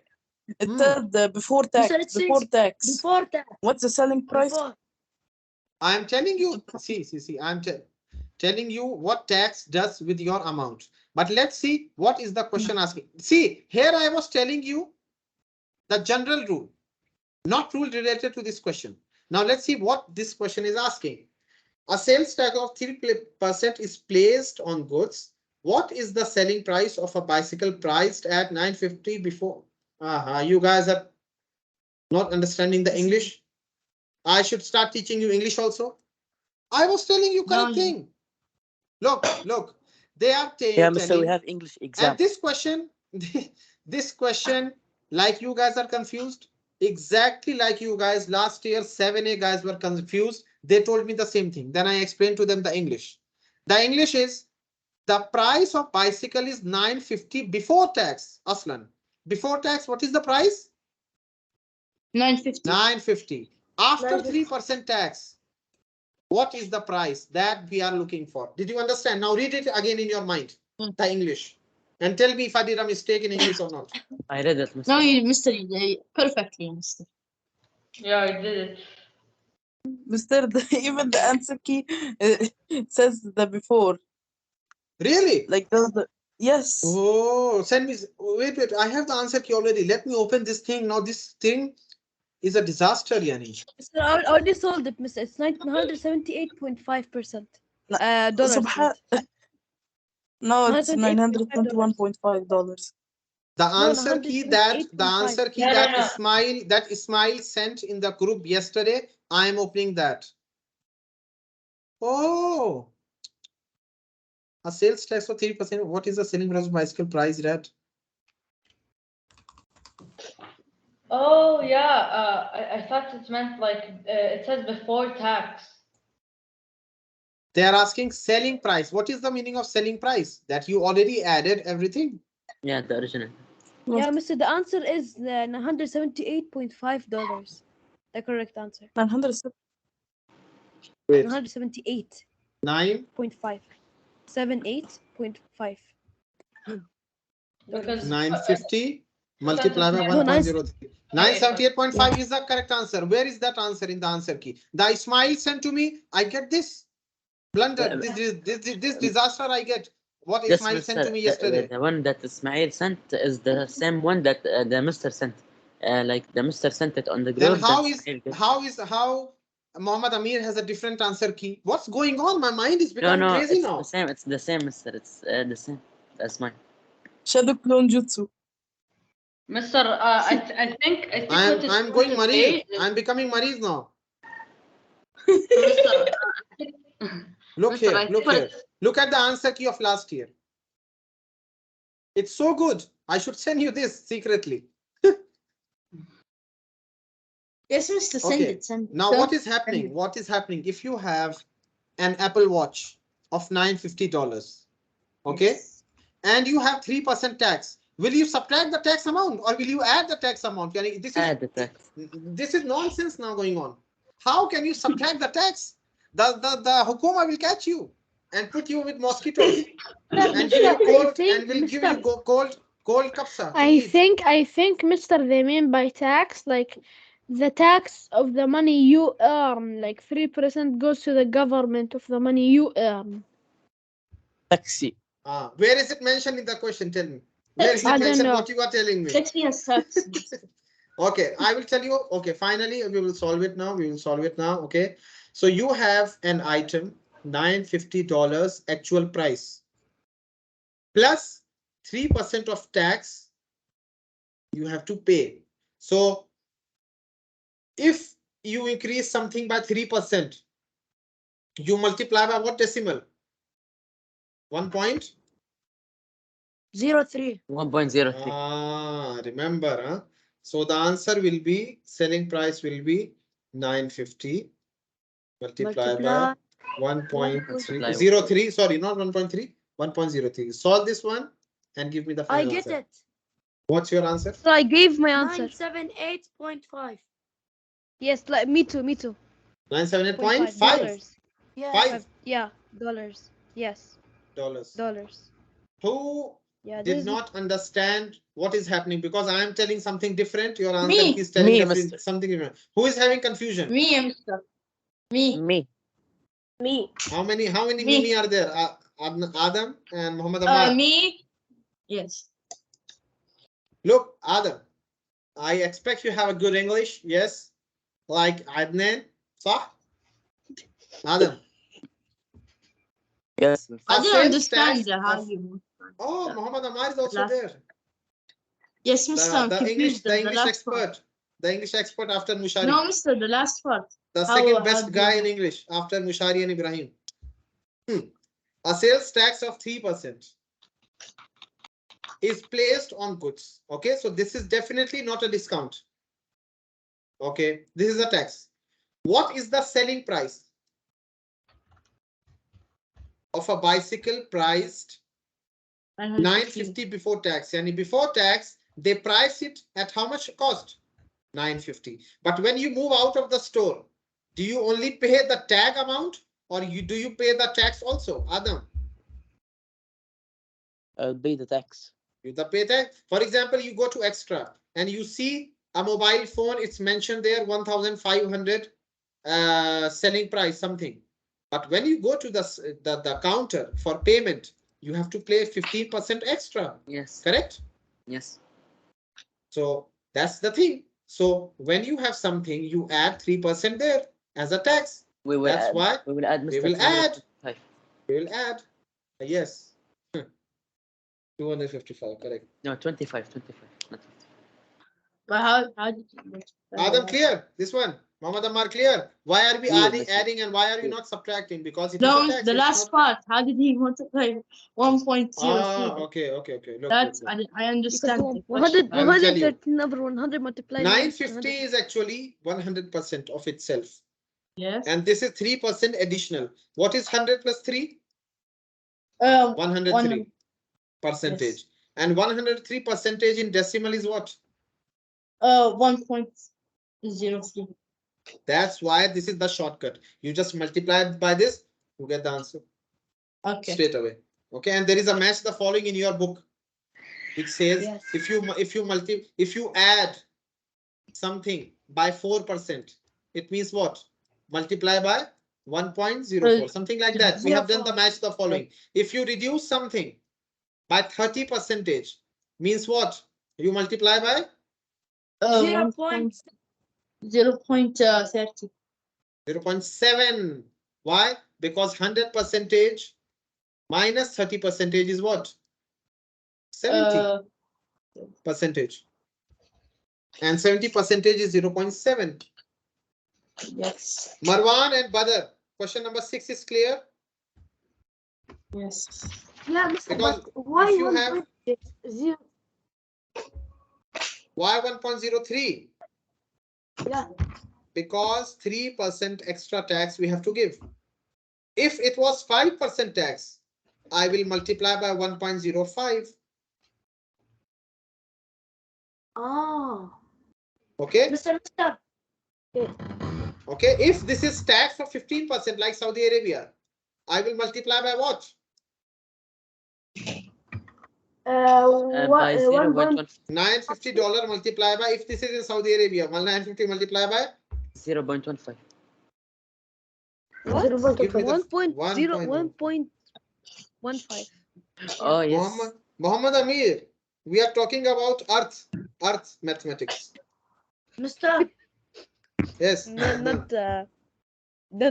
it said before tax. Mister, it says Before tax. Before tax. What's the selling price? I am telling you, see, I'm telling you what tax does with your amount. But let's see what is the question asking. See, here I was telling you the general rule, not rule related to this question. Now let's see what this question is asking. A sales tax of 3% is placed on goods. What is the selling price of a bicycle priced at 950 before? You guys are not understanding the English. I should start teaching you English also. I was telling you correct thing. Look, they are Yeah, Mister, telling. we have English exam. And this question, like you guys are confused, exactly like you guys last year, 7A guys were confused. They told me the same thing. Then I explained to them the English. The English is the price of bicycle is 950 before tax. Aslan, before tax, what is the price? 950. 950. After 3% tax, what is the price that we are looking for? Did you understand? Now read it again in your mind, the English, and tell me if I did a mistake in English or not. I read it, Mister. No, you Mister, perfectly, Mister. Yeah, I did it. Mister, even the answer key says the before. Really? Like the yes. Oh, send me. Wait. I have the answer key already. Let me open this thing. Now this thing is a disaster, Yani. Mister, I already sold it, Mister. It's 978.5%. Dollars. No, it's $928.5. $921.5. The answer key that Ismail sent in the group yesterday, I am opening that. Oh, a sales tax of 3%. What is the selling price of bicycle price at? Oh yeah, I thought it meant like it says before tax. They are asking selling price. What is the meaning of selling price? That you already added everything. Yeah, the original. Yeah, Mister, the answer is $978.5. The correct answer. 978. 9.5. 78.5. Because 950 multiplied by 1.03. 978.5 is the correct answer. Where is that answer in the answer key? The Ismail sent to me. I get this blunder. This disaster I get. What Ismail sent to me yesterday. The one that Ismail sent is the same one that the Mister sent. Like the Mister sent it on the group. Then how Muhammad Amir has a different answer key? What's going on? My mind is becoming crazy now. It's the same, Mister. It's the same. That's mine. Shadow clone jutsu. Mister, I think I'm going Marie. I'm becoming Marie now. Mister, Look here. Look at the answer key of last year. It's so good. I should send you this secretly. Yes, Mr. Send Okay. it. Send it. Now, So, what is happening? What is happening? If you have an Apple Watch of $950, okay, yes. and you have 3% tax, will you subtract the tax amount or will you add the tax amount? Yani, Add the tax. This is nonsense now going on. How can you subtract the tax? The hukuma will catch you and put you with mosquitoes and give you cold and will give you cold kapsa. to I eat. think, Mister, they mean by tax, like the tax of the money you earn, like 3% goes to the government of the money you earn. Taxi. Where is it mentioned in the question? Tell me. Where is I it don't mentioned know. what you are telling me? Tax me as tax. Okay, I will tell you. Okay, finally, we will solve it now. We will solve it now. Okay, so you have an item, $950 actual price, plus 3% of tax you have to pay. So if you increase something by 3%, you multiply by what decimal? 1.03. 1.03. Remember, huh? So the answer will be, selling price will be 950 multiplied by 1.03. Sorry, not 1.3, 1.03. Solve this one and give me the final answer. I get it. What's your answer? So I gave my answer. 978.5. Yes, like me too. 978.5 dollars. Yeah. Yeah, dollars. Yes, dollars. Who Yeah, did this not understand what is happening? Because I am telling something different. Your answer Me. is telling Mister. something different. Who is having confusion? Me, Mr. Me. Me. How many Me. Mimi are there? Adam and Muhammad Ammar. Me. Yes. Look, Adam, I expect you have a good English. Yes, like Adnan. صح? Adam. Yes. I didn't Sales understand tax how of- you. Oh, Muhammad Ammar is also Last- there. Yes, Mr. I'm The confused. English last expert. part. The English expert after Mushari. No, Mr. The last part. The How- second how best do guy you- in English after Mushari and Ibrahim. A sales tax of 3% is placed on goods. Okay, so this is definitely not a discount. Okay, this is a tax. What is the selling price of a bicycle priced 950 before tax? Yani before tax, they price it at how much cost? 950. But when you move out of the store, do you only pay the tag amount or do you pay the tax also? Adam? I'll pay the tax. You the pay tag. For example, you go to Extra and you see a mobile phone. It's mentioned there 1,500 selling price something. But when you go to the counter for payment, you have to pay 15% extra. Yes. Correct? Yes. So that's the thing. So when you have something, you add 3% there as a tax. We will That's add. why We will add. Mr. we will add. 255. We will add. Yes. 255. Correct. No, 25. 25. Not 50. But how did you? Adam, clear? This one. Muhammad Ammar, clear? Why are we Clear, Mr. adding and why are you Clear. not subtracting? Because it is No, a tax. the it's last not... part. How did he multiply 1.03? Okay. Look, That's look. I understand. the question. 100, I will tell you. 113 number 100 multiplied. 950 is actually 100% of itself. Yes. And this is 3% additional. What is 100 plus 3? 103 percentage. Yes. And 103 percentage in decimal is what? 1.03. That's why this is the shortcut. You just multiply it by this, you get the answer. Okay. Straight away. Okay, and there is a match the following in your book, which says Yes. if you add something by 4%, it means what? Multiply by 1.04, something like that. We have done the match the following. If you reduce something by 30%, means what? You multiply by 0.30. 0.7. Why? Because 100% minus 30% is what? 70%. And 70% is 0.7. Yes. Marwan and Badr, question number 6 is clear? Yes. Yeah, Mr. Because But why if you have 1.0? why 1.03? Yeah. Because 3% extra tax we have to give. If it was 5% tax, I will multiply by 1.05. Oh. Okay. Mr. Okay. If this is tax for 15% like Saudi Arabia, I will multiply by what? By 0.1. $950 multiply by, if this is in Saudi Arabia, 950 multiply by 0.15. What? give me the 1.15. Oh yes. Muhammad Amir, we are talking about earth mathematics. Mr. Yes. Not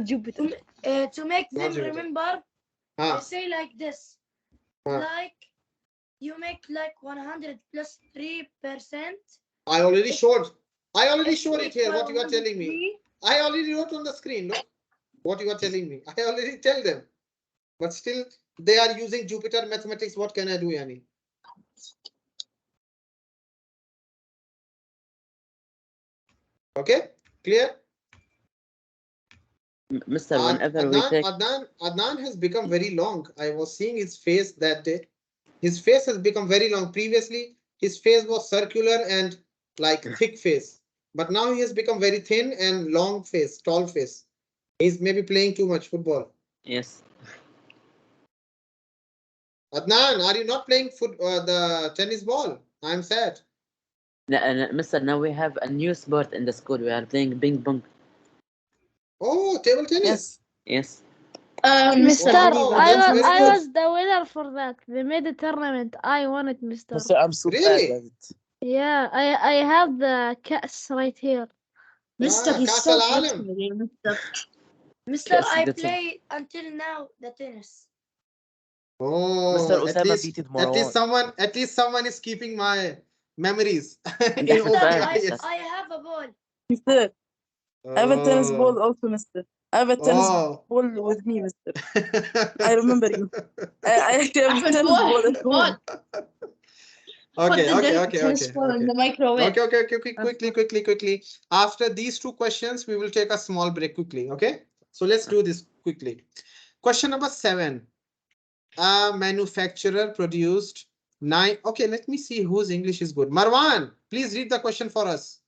Jupiter. To make them Jupiter. remember, Ah. I say like this. Like you make like 100 plus 3%. I already showed it here. What you are telling me? I already wrote on the screen. Look what you are telling me. I already tell them, but still they are using Jupiter mathematics. What can I do, Yani? Okay, clear? Mr. Whenever we take Adnan has become very long. I was seeing his face that day. His face has become very long. Previously, his face was circular and like thick face, but now he has become very thin and long face, tall face. He's maybe playing too much football. yes. Adnan, are you not playing the tennis ball? I'm sad. Mr. Now we have a new sport in the school. We are playing ping pong. Oh, table tennis. Yes. Mr. Wow, I that's was very I good. was the winner for that. They made a tournament. I won it, Mr. Mr. I'm so Really? bad at it. Yeah, I have the case right here. Mr. He's Kaas so al-Alam. good, Mr. Mr. Yes, I that's play until now the tennis. Oh, Mr. at Osama least, beat it at least someone is keeping my memories in Mr. OPIS. I have a ball. Mister, I have a tennis Oh. ball also, Mister. I have a tennis Oh. ball with me, Mister. I remember you. I have a tennis ball at home. Okay. Tennis ball in the microwave. Okay. Quickly. After these two questions, we will take a small break quickly. Okay. So let's do this quickly. Question number 7. A manufacturer produced 9. Okay, let me see whose English is good. Marwan, please read the question for us.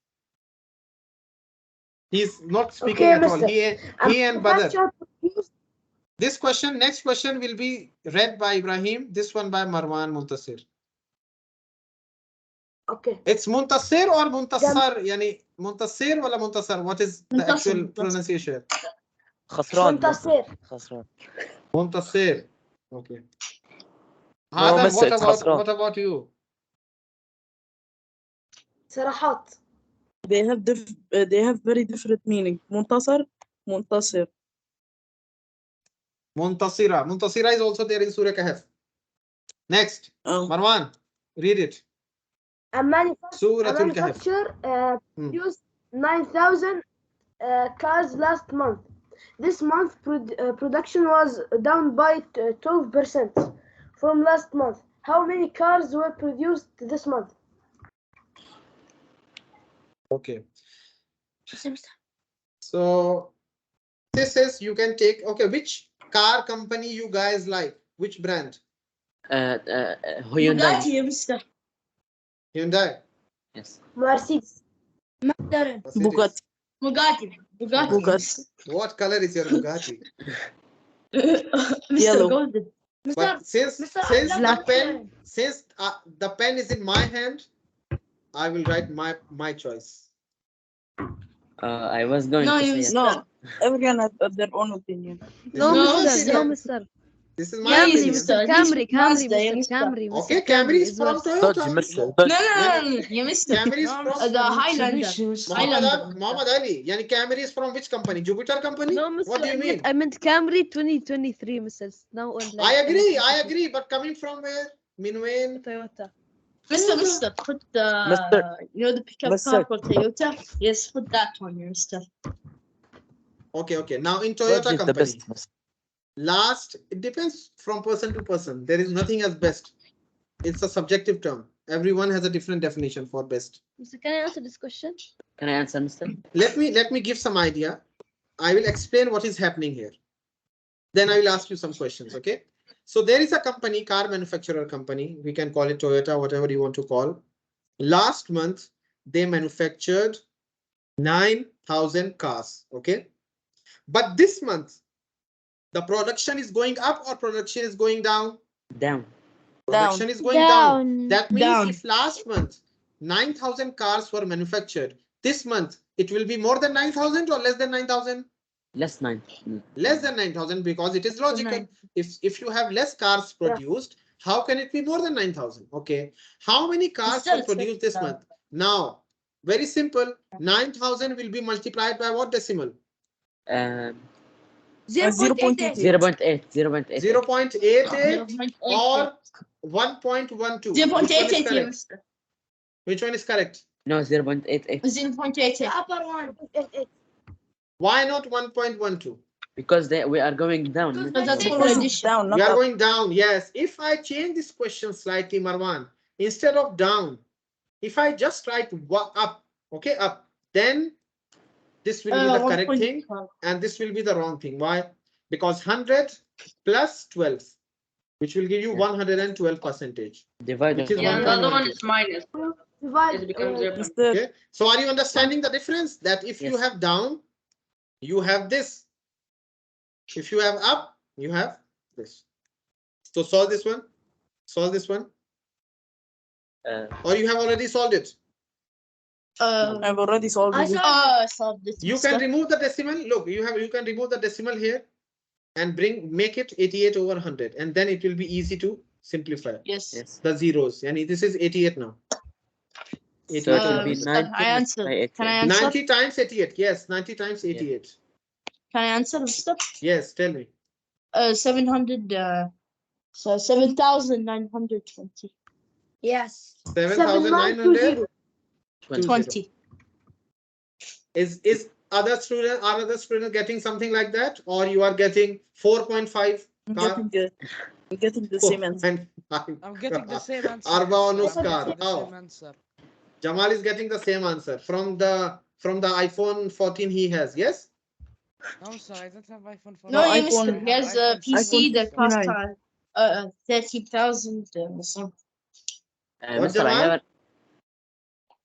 He's not speaking at all. He and Badr. This next question will be read by Ibrahim. This one by Marwan Muntasir. Okay. It's Muntasir or Muntasar? Yani Muntasir wala Muntasar? What is the actual pronunciation? خسران. Muntasir. خسران. Muntasir. Okay. No, Adam, Mr. It's خسران. what about you? صراحات. They have very different meaning. Muntasir, Muntasir. Muntasira. Muntasira is also there in Surah Kahf. Next. Marwan, read it. A manufacturer produced 9,000 cars last month. This month production was down by 12% from last month. How many cars were produced this month? Okay. So this is, you can take, okay, which car company you guys like? Which brand? Hyundai. Mr. Hyundai. Yes. Mercedes. McLaren. Bugatti. Bugatti. What color is your Bugatti? Mr. Yellow. Golden. But since the pen is in my hand, I will write my choice. I was going to say it. No, everyone has their own opinion. No, Mister. This is my opinion. Camry. Okay, Camry is from Toyota. Dodge, Mr. No, you missed it. Camry is from The Highlander. Muhammad Ali. Yani Camry is from which company? Jupiter company? No, Mister. What do you mean? I meant Camry 2023, Mister. Now on like. I agree, but coming from where? Minwain? Toyota. Mister, put the pickup car for Toyota. Yes, put that one, Mister. Okay. Now in Toyota company. The best. Last, it depends from person to person. There is nothing as best. It's a subjective term. Everyone has a different definition for best. Mister, can I answer this question? Can I answer, Mister? Let me give some idea. I will explain what is happening here. Then I will ask you some questions. Okay. So there is a company, car manufacturer company. We can call it Toyota, whatever you want to call. Last month, they manufactured 9,000 cars. Okay. But this month, the production is going up or production is going down? Down. Production is going down. That means if last month 9,000 cars were manufactured, this month it will be more than 9,000 or less than 9,000? Less 9. Less than 9,000 because it is logical. If you have less cars produced, how can it be more than 9,000? Okay. How many cars were produced this month? Now, very simple. 9,000 will be multiplied by what decimal? 0.88. 0.8. 0.88 or 1.12. 0.88. Which one is correct? No, 0.88. 0.88. Upper one. Why not 1.12? Because we are going down. That's Because for it's addition. down, not We are up. going down. Yes. If I change this question slightly, Marwan, instead of down, if I just write up, okay, up, then this will be the correct thing and this will be the wrong thing. Why? Because 100 plus 12, which will give you 112%. Divided. Which is Yeah, the other one is minus. Divide. It becomes 0. Okay. So are you understanding the difference? That if you Yes. have down, you have this. If you have up, you have this. So solve this one. Solve this one. Or you have already solved it. I've already solved it. Solved this. You can remove the decimal. Look, you can remove the decimal here and make it 88 over 100, and then it will be easy to simplify. Yes. The zeros. And this is 88 now. So it will be Mr. 90. I answered. Can I answer? 90 times 88. Yes, 90 times 88. Can I answer, Mr.? Yes, tell me. 700. So 7,920. Yes. 7,920. 20. Is other student getting something like that, or you are getting 4.5? I'm getting the same answer. I'm getting the same answer. Arba or I'm getting Nuskar? the How? same answer. Jamal is getting the same answer from the iPhone 14 he has. Yes. No, sir, I don't have iPhone 14. No, you iPhone- missed it. He has a iPhone PC that 59. costs 30,000. What, Mister, Jamal?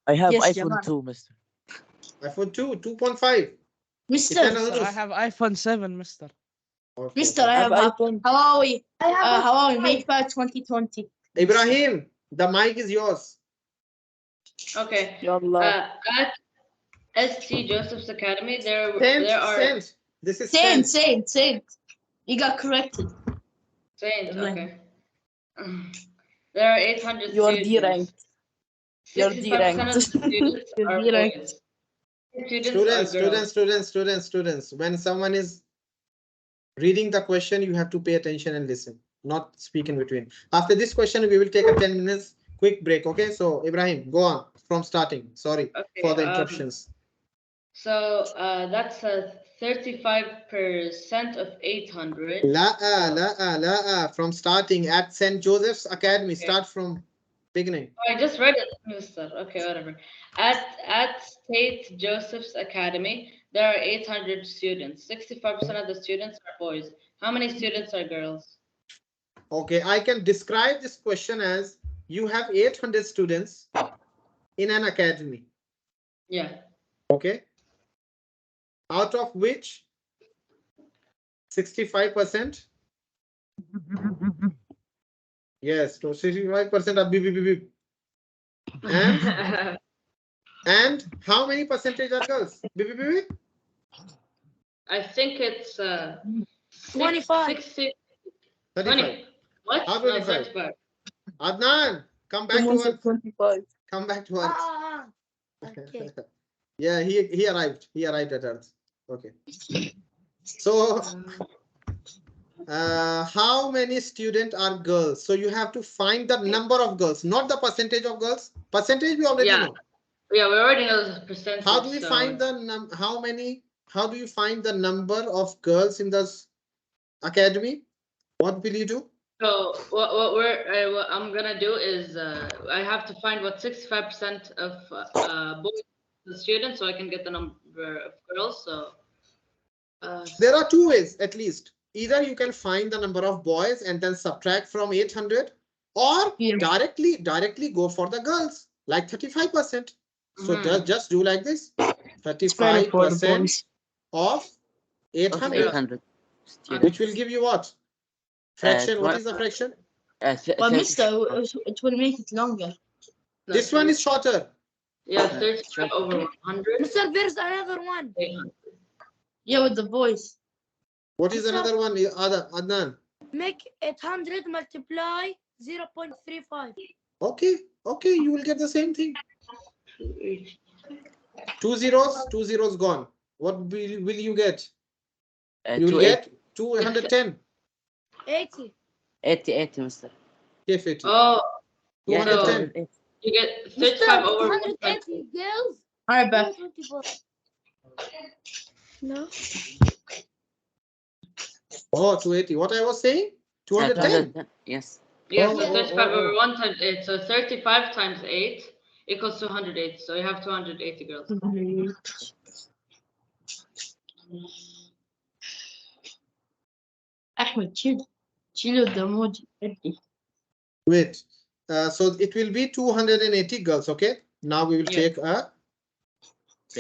I have Yes, iPhone Jamal. 2, Mister. iPhone 2, 2.5. Mister, Mister, I have iPhone 7, Mister. Okay. Mister, I have iPhone. Huawei. I have Huawei MatePad 2020. Ibrahim, the mic is yours. Okay. Yallah. At ST Joseph's Academy, there are Saint. This is Saint. You got corrected. Saint. Okay. There are 800 You are students. D-ranked. You're 65% of the students You're are D-ranked. boys. Students are girls. Students. When someone is reading the question, you have to pay attention and listen, not speak in between. After this question, we will take a 10 minutes quick break. Okay, so Ibrahim, go on from starting. Sorry for the interruptions. So that's 35% of 800. From starting at St. Joseph's Academy. Start from beginning. I just read it, Mister. Okay, whatever. At St. Joseph's Academy, there are 800 students. 65% of the students are boys. How many students are girls? Okay, I can describe this question as you have 800 students in an academy. Yeah. Okay. Out of which 65%. Yes, so 65% are beep. And how many percentage are girls? Beep. I think it's 25. 60. 35. What? How No, 25? 35. Adnan, come back Someone to said earth. 25. Come back to earth. Okay. Yeah, he arrived. He arrived at earth. Okay. So how many students are girls? So you have to find the number of girls, not the percentage of girls. Percentage we already know. Yeah, we already know the percentage. How do we find the how do you find the number of girls in this academy? What will you do? So what I'm gonna do is I have to find what 65% of boys the students so I can get the number of girls. So there are two ways at least. Either you can find the number of boys and then subtract from 800, or directly go for the girls, like 35%. So just do like this. 35% of 800, which will give you what? Fraction. What is the fraction? Well, Mister, it will make it longer. This one is shorter. Yeah, 35 over 100. Mister, there's another one. 800. Yeah, with the voice. What is another one, Adnan? Make 800 multiply 0.35. Okay, you will get the same thing. 2 zeros gone. What will you get? You will get 210. 80. 80, Mister. Yes, 80. Oh, 210. so you get 35 over 180 girls. All right, back. 24. No. Oh, 280. What I was saying? 210. Yes. Yeah, so 35 over 1 times 8. So 35 times 8 equals 208. So you have 280 girls. Ahmed, chill the emoji. Wait. So it will be 280 girls. Okay. Now we will take a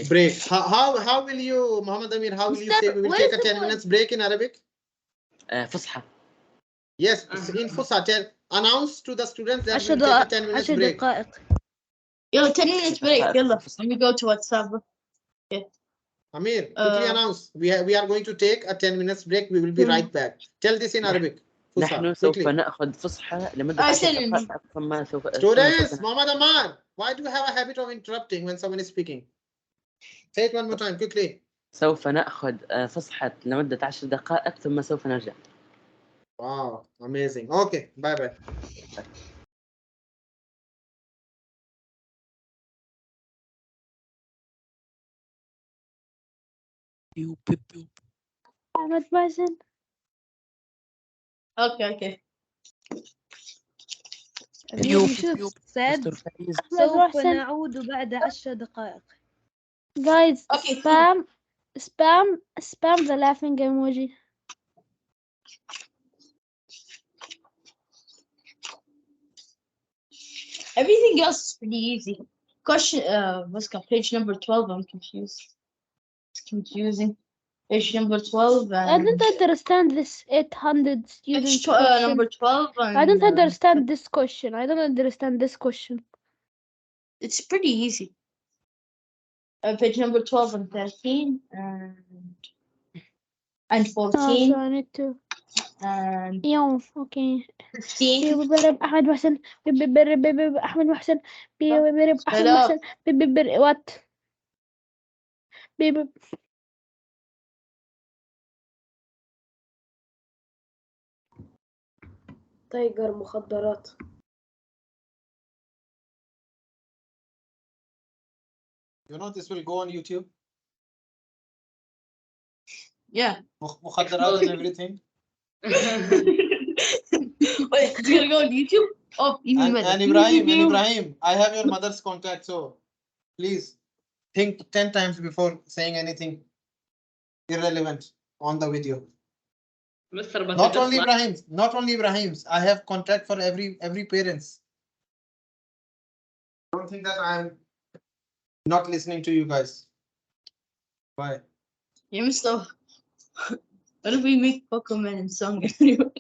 break. How will you, Muhammad Amir? How will you say we will take a 10 minutes break in Arabic? فصحى. Yes, in Fusha. Announce to the students that we will take a 10 minutes break. 10 دقائق. Yo, 10 minutes break. Yalla. Let me go to WhatsApp. Okay. Amir, quickly announce. We are going to take a 10 minutes break. We will be right back. Tell this in Arabic. نحن سوف نأخذ فسحة لمدة 10 دقائق ثم سوف. Students, Muhammad Amar, why do you have a habit of interrupting when someone is speaking? Say it one more time, quickly. سوف نأخذ فسحة لمدة 10 دقائق ثم سوف نرجع. Wow, amazing. Okay, bye. Ahmed Mazen. Okay. يوسف said سوف نعود بعد 10 دقائق. Guys, Okay. spam the laughing emoji. Everything else is pretty easy. Question, what's called page number 12? I'm confused. It's confusing. Page number 12. I don't understand this 800 students question. Number 12. And, I don't understand this question. I don't understand this question. It's pretty easy. Page number 12 and 13 and 14. So I need to. And okay. 15. أحمد محسن أحمد محسن أحمد محسن what تايجر مخدرات. You know this will go on YouTube? Yeah. Mukhaddarat and everything. Wait, it's gonna go on YouTube? Oh, even better. And Ibrahim, I have your mother's contact, so please think 10 times before saying anything irrelevant on the video. Mr. Not only Ibrahim's. I have contact for every parents. Don't think that I'm not listening to you guys. Bye. Yeah, Mr. What if we make Pokemon and song anyway?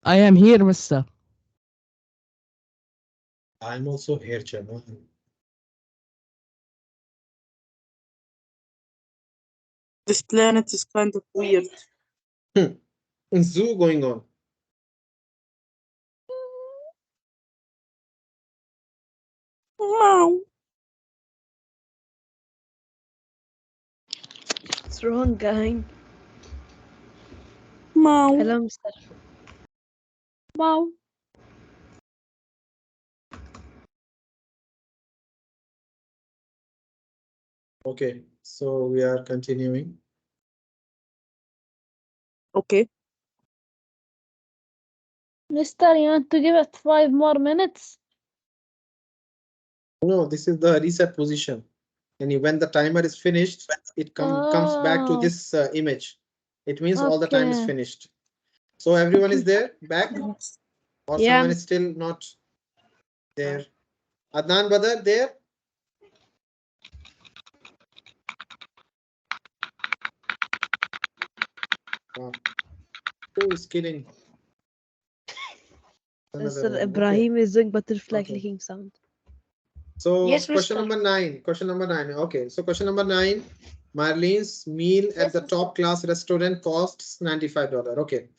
I am here, Mr. I'm also here, Chairman. This planet is kind of weird. Zoo going on. Wow. What's wrong, gang? Wow. Hello, Mr. Wow. Okay, so we are continuing. Okay. Mister, you want to give it 5 more minutes? No, this is the reset position. And when the timer is finished, it comes back to this image. It means all the time is Okay. finished. So everyone is there back, or Yeah. someone is still not there? Adnan brother there? Wow. Who is kidding? Another Mr. one. Ibrahim is doing butterfly Okay. clicking sound. So Yes, question mister. number 9. Question number 9. Okay. So question number 9. Marlene's meal at Yes, the mister. top class restaurant costs $95. Okay.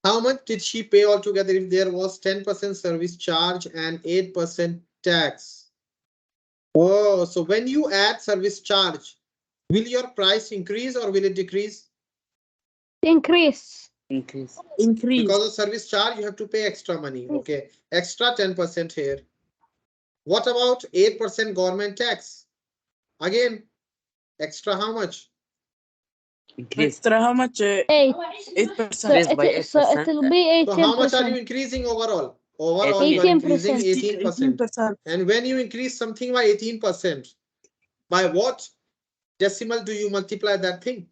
How much did she pay altogether if there was 10% service charge and 8% tax? Oh, so when you add service charge, will your price increase or will it decrease? Increase. Increase. Increase. Because of service charge, you have to pay extra money. Okay, extra 10% here. What about 8% government tax? Again, extra how much? Increase. Extra how much? 8. 8%. So, Increase by so 8%. it'll be 18%. So how much are you increasing overall? Overall, you are 18%. increasing 18%. 18%. And when you increase something by 18%, by what decimal do you multiply that thing?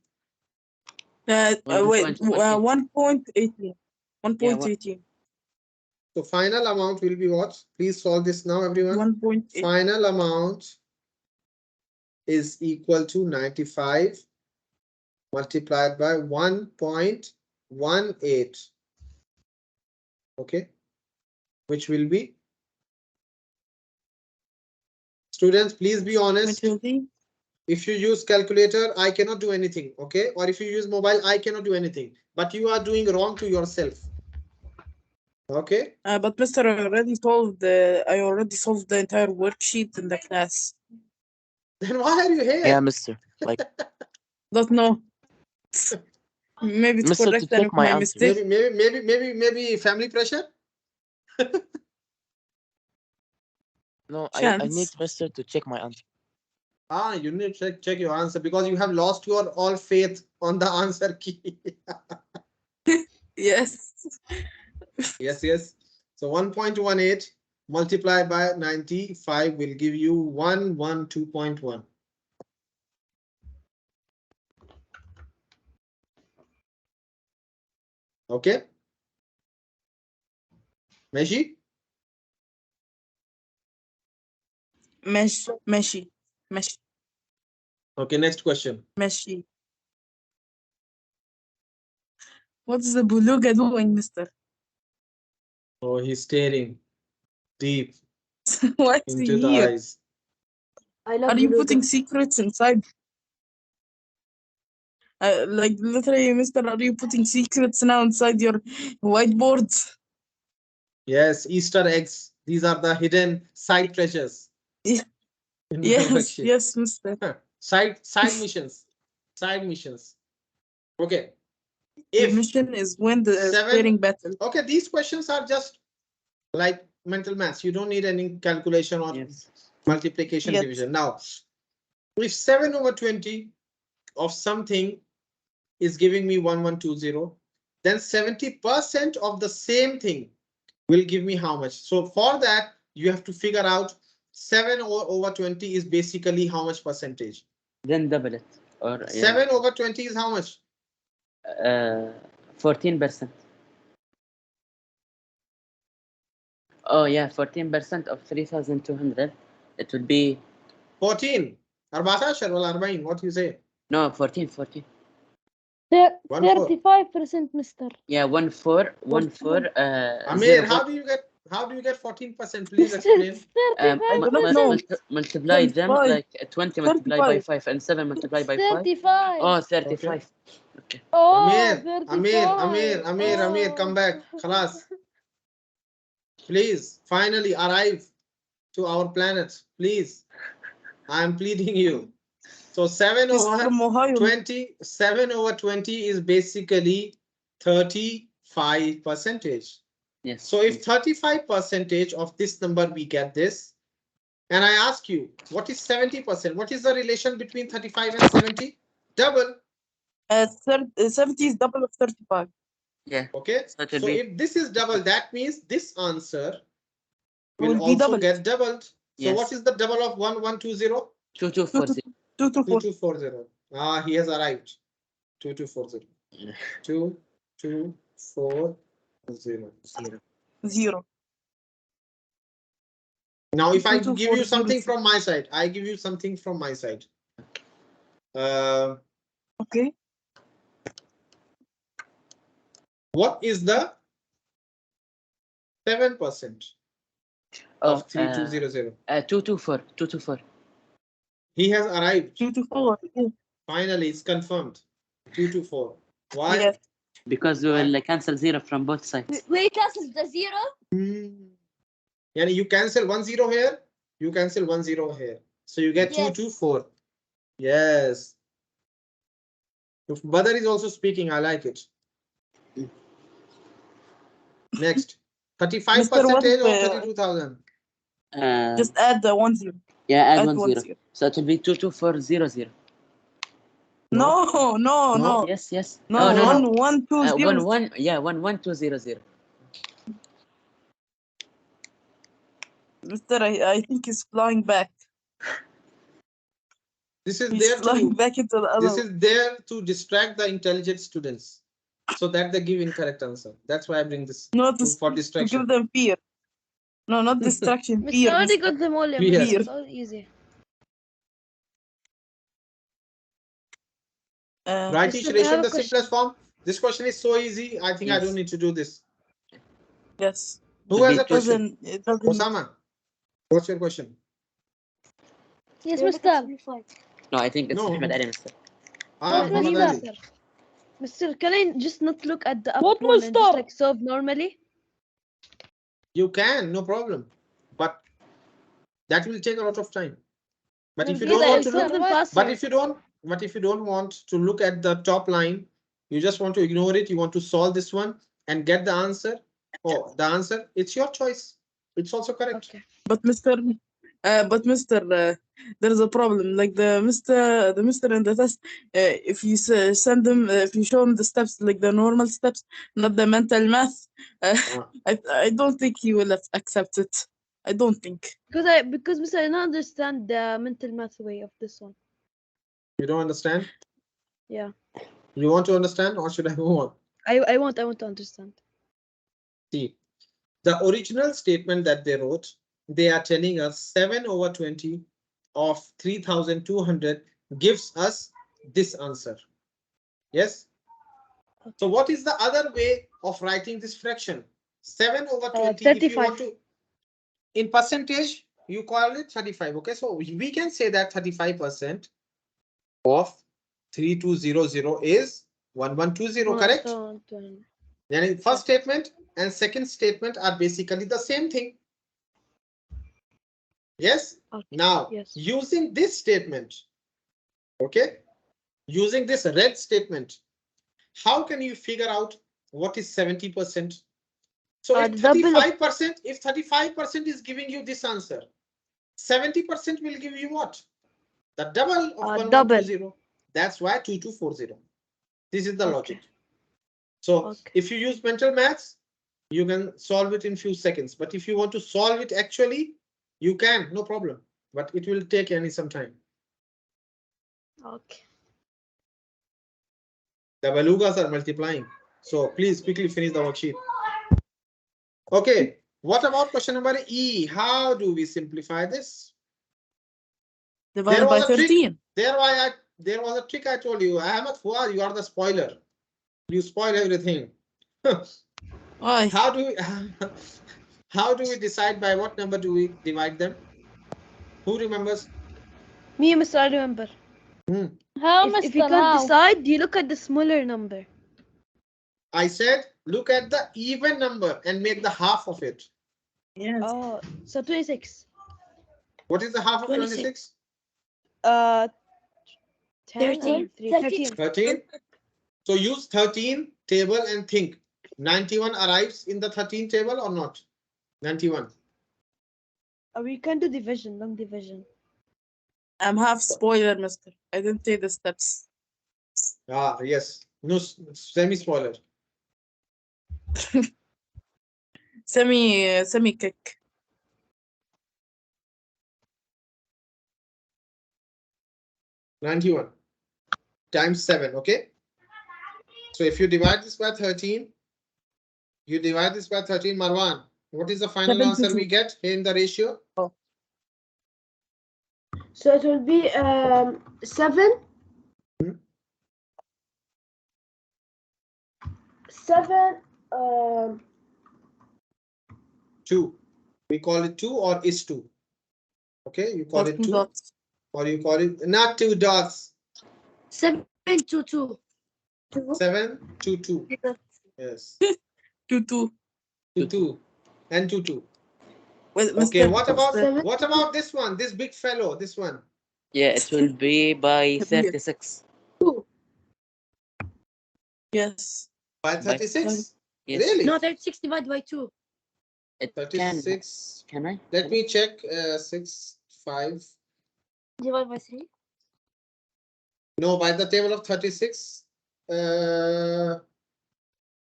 Wait, 1.18. 1.18. So final amount will be what? Please solve this now, everyone. 1.8. Final amount is equal to 95 multiplied by 1.18. Okay, which will be, students, please be honest. If you use calculator, I cannot do anything. Okay, or if you use mobile, I cannot do anything, but you are doing wrong to yourself. Okay, but Mr. I already solved the entire worksheet in the class. then why are you here? Yeah, Mr. Like, Don't know. Maybe it's Mr. correct to and check my my answer. mistake. Maybe family pressure. No, I Chance. need Mr. to check my answer. Ah, you need to check your answer because you have lost your all faith on the answer key. Yes. Yes. So 1.18 multiplied by 95 will give you 112.1. Okay. Meshi? Meshi. Okay, next question. Meshi. What's the Buluga doing, mister? Oh, he's staring deep What's into the here? eyes. I love Are you Beluga. putting secrets inside? Like literally, mister, are you putting secrets now inside your whiteboards? Yes, Easter eggs. These are the hidden side treasures. Yes, yes, mister. Side missions. Side missions. Okay. Your If mission is win the 7, sparring battle. okay, these questions are just like mental maths. You don't need any calculation or multiplication division. Now, if 7/20 of something is giving me 1120, then 70% of the same thing will give me how much? So for that, you have to figure out 7/20 is basically how much percentage? Then double it. Or 7/20 is how much? 14%. Oh yeah, 14% of 3,200. It would be 14. 14 ولا 40? What do you say? no 14. 35%, Mister. Yeah, 1/4. 1/4. Amir, how do you get 14%? Please explain. I do not know. Multiply them 35. like 20 multiplied by 5 and 7 multiplied by 5. 35. Oh, 35. Okay. Oh, Amir, come back. Khalas. Please, finally arrive to our planet. Please. I am pleading you. So 7 over 20, 7 over 20 is basically 35%. Yes. So if 35% of this number we get this, and I ask you, what is 70%? What is the relation between 35 and 70? Double. 70 is double of 35. Yeah. Okay. So if this is double, that means this answer will be also doubled. get doubled. So Yes. what is the double of 1120? 2240. 2240. Ah, he has arrived. 2240. 2240. 0. Now, if I give you 2240. something from my side, I give you something from my side. Okay. What is the 7% of 3200? 224. 224. He has arrived. 224. Finally, it's confirmed. 224. Why? Yes. Because we will cancel 0 from both sides. We cancel the 0. Yani you cancel 1 0 here, you cancel 1 0 here. So you get Yes. 224. Yes. If Badr is also speaking, I like it. Next. 35% or 32,000? Just add the 1 0. Yeah, add 1 0. So it will be 22400. No. Yes, yes. No, oh, no, 1 1 2 0. 1 1. Yeah, 11200. Mister, I think he's flying back. This is He's there flying to back into the other. this is there to distract the intelligent students so that they give incorrect answer. That's why I bring this for to distraction. give them fear. No, not distraction. Mr. Fear. already Mister. got them all. Fear. It's all easy. Right each Mr. I ratio have in a the question. simplest form. This question is so easy. I think I Yes. don't need to do this. Yes. Who has a question? It doesn't. Osama, what's your question? Yes, Mister. No, I think it's No. Ahmed Ali, Mister. Ah, Muhammad Ali. Mr. Can I just not look at the What up one and just Mr.? like solve normally? You can, no problem. But that will take a lot of time. But if you Because don't I'll want to solve look, them but faster. if you don't want to look at the top line, you just want to ignore it. You want to solve this one and get the answer. Oh, the answer, it's your choice. It's also correct. Okay. But Mister, there's a problem. Like the Mister in the test, if you send them, if you show him the steps, like the normal steps, not the mental math, I don't think he will accept it. I don't think. Because Mr. I don't understand the mental math way of this one. You don't understand? Yeah. You want to understand, or should I move on? I want to understand. See, the original statement that they wrote, they are telling us 7 over 20 of 3,200 gives us this answer. Yes. Okay. So what is the other way of writing this fraction? 7 over 20. If you want to, in percentage, you call it 35. Okay, so we can say that 35% of 3200 is 1120. Correct? Then first statement and second statement are basically the same thing. Yes. Okay. Now, using this statement, okay, using this red statement, how can you figure out what is 70%? So if 35% is giving you this answer, 70% will give you what? The double of 1120. That's why 2240. This is the logic. So if you use mental maths, you can solve it in few seconds. But if you want to solve it actually, you can, no problem. But it will take some time. Okay. The belugas are multiplying. So please quickly finish the worksheet. Okay. What about question number E? How do we simplify this? Divided by 13. there was a trick I told you. Ahmed Fuad, you are the spoiler. You spoil everything. Why? How do we decide by what number do we divide them? Who remembers? Me, Mr. I remember. How, If you Mr. can't How? decide, you look at the smaller number. I said look at the even number and make the half of it. Yes. Oh, so 26. What is the half of 26? 10 13. 13. 13. So use 13 table and think. 91 arrives in the 13 table or not? 91. We can do division, long division. I'm half spoiler, mister. I didn't take the steps. Ah, yes. No, semi-spoiler. Semi kick. 91 times 7, okay? So if you divide this by 13, you divide this by 13, Marwan, what is the final 7 to answer 2. we get in the ratio? So it will be 7. 7. 2. We call it 2 or is 2. Okay, you call Or it 2 2 dots. or you call it not 2 dots. 7 to 2. 7 to 2. Yes. 2 2. 2 2 and 2 2. Well, Okay, Mr. what about this one? This big fellow, this one. Yeah, it will be by 36. Yes. By 36? Yes. Really? No, 36 divided by 2. It 36. Can I? Let me check. 6, 5. Divided by 3. No, by the table of 36.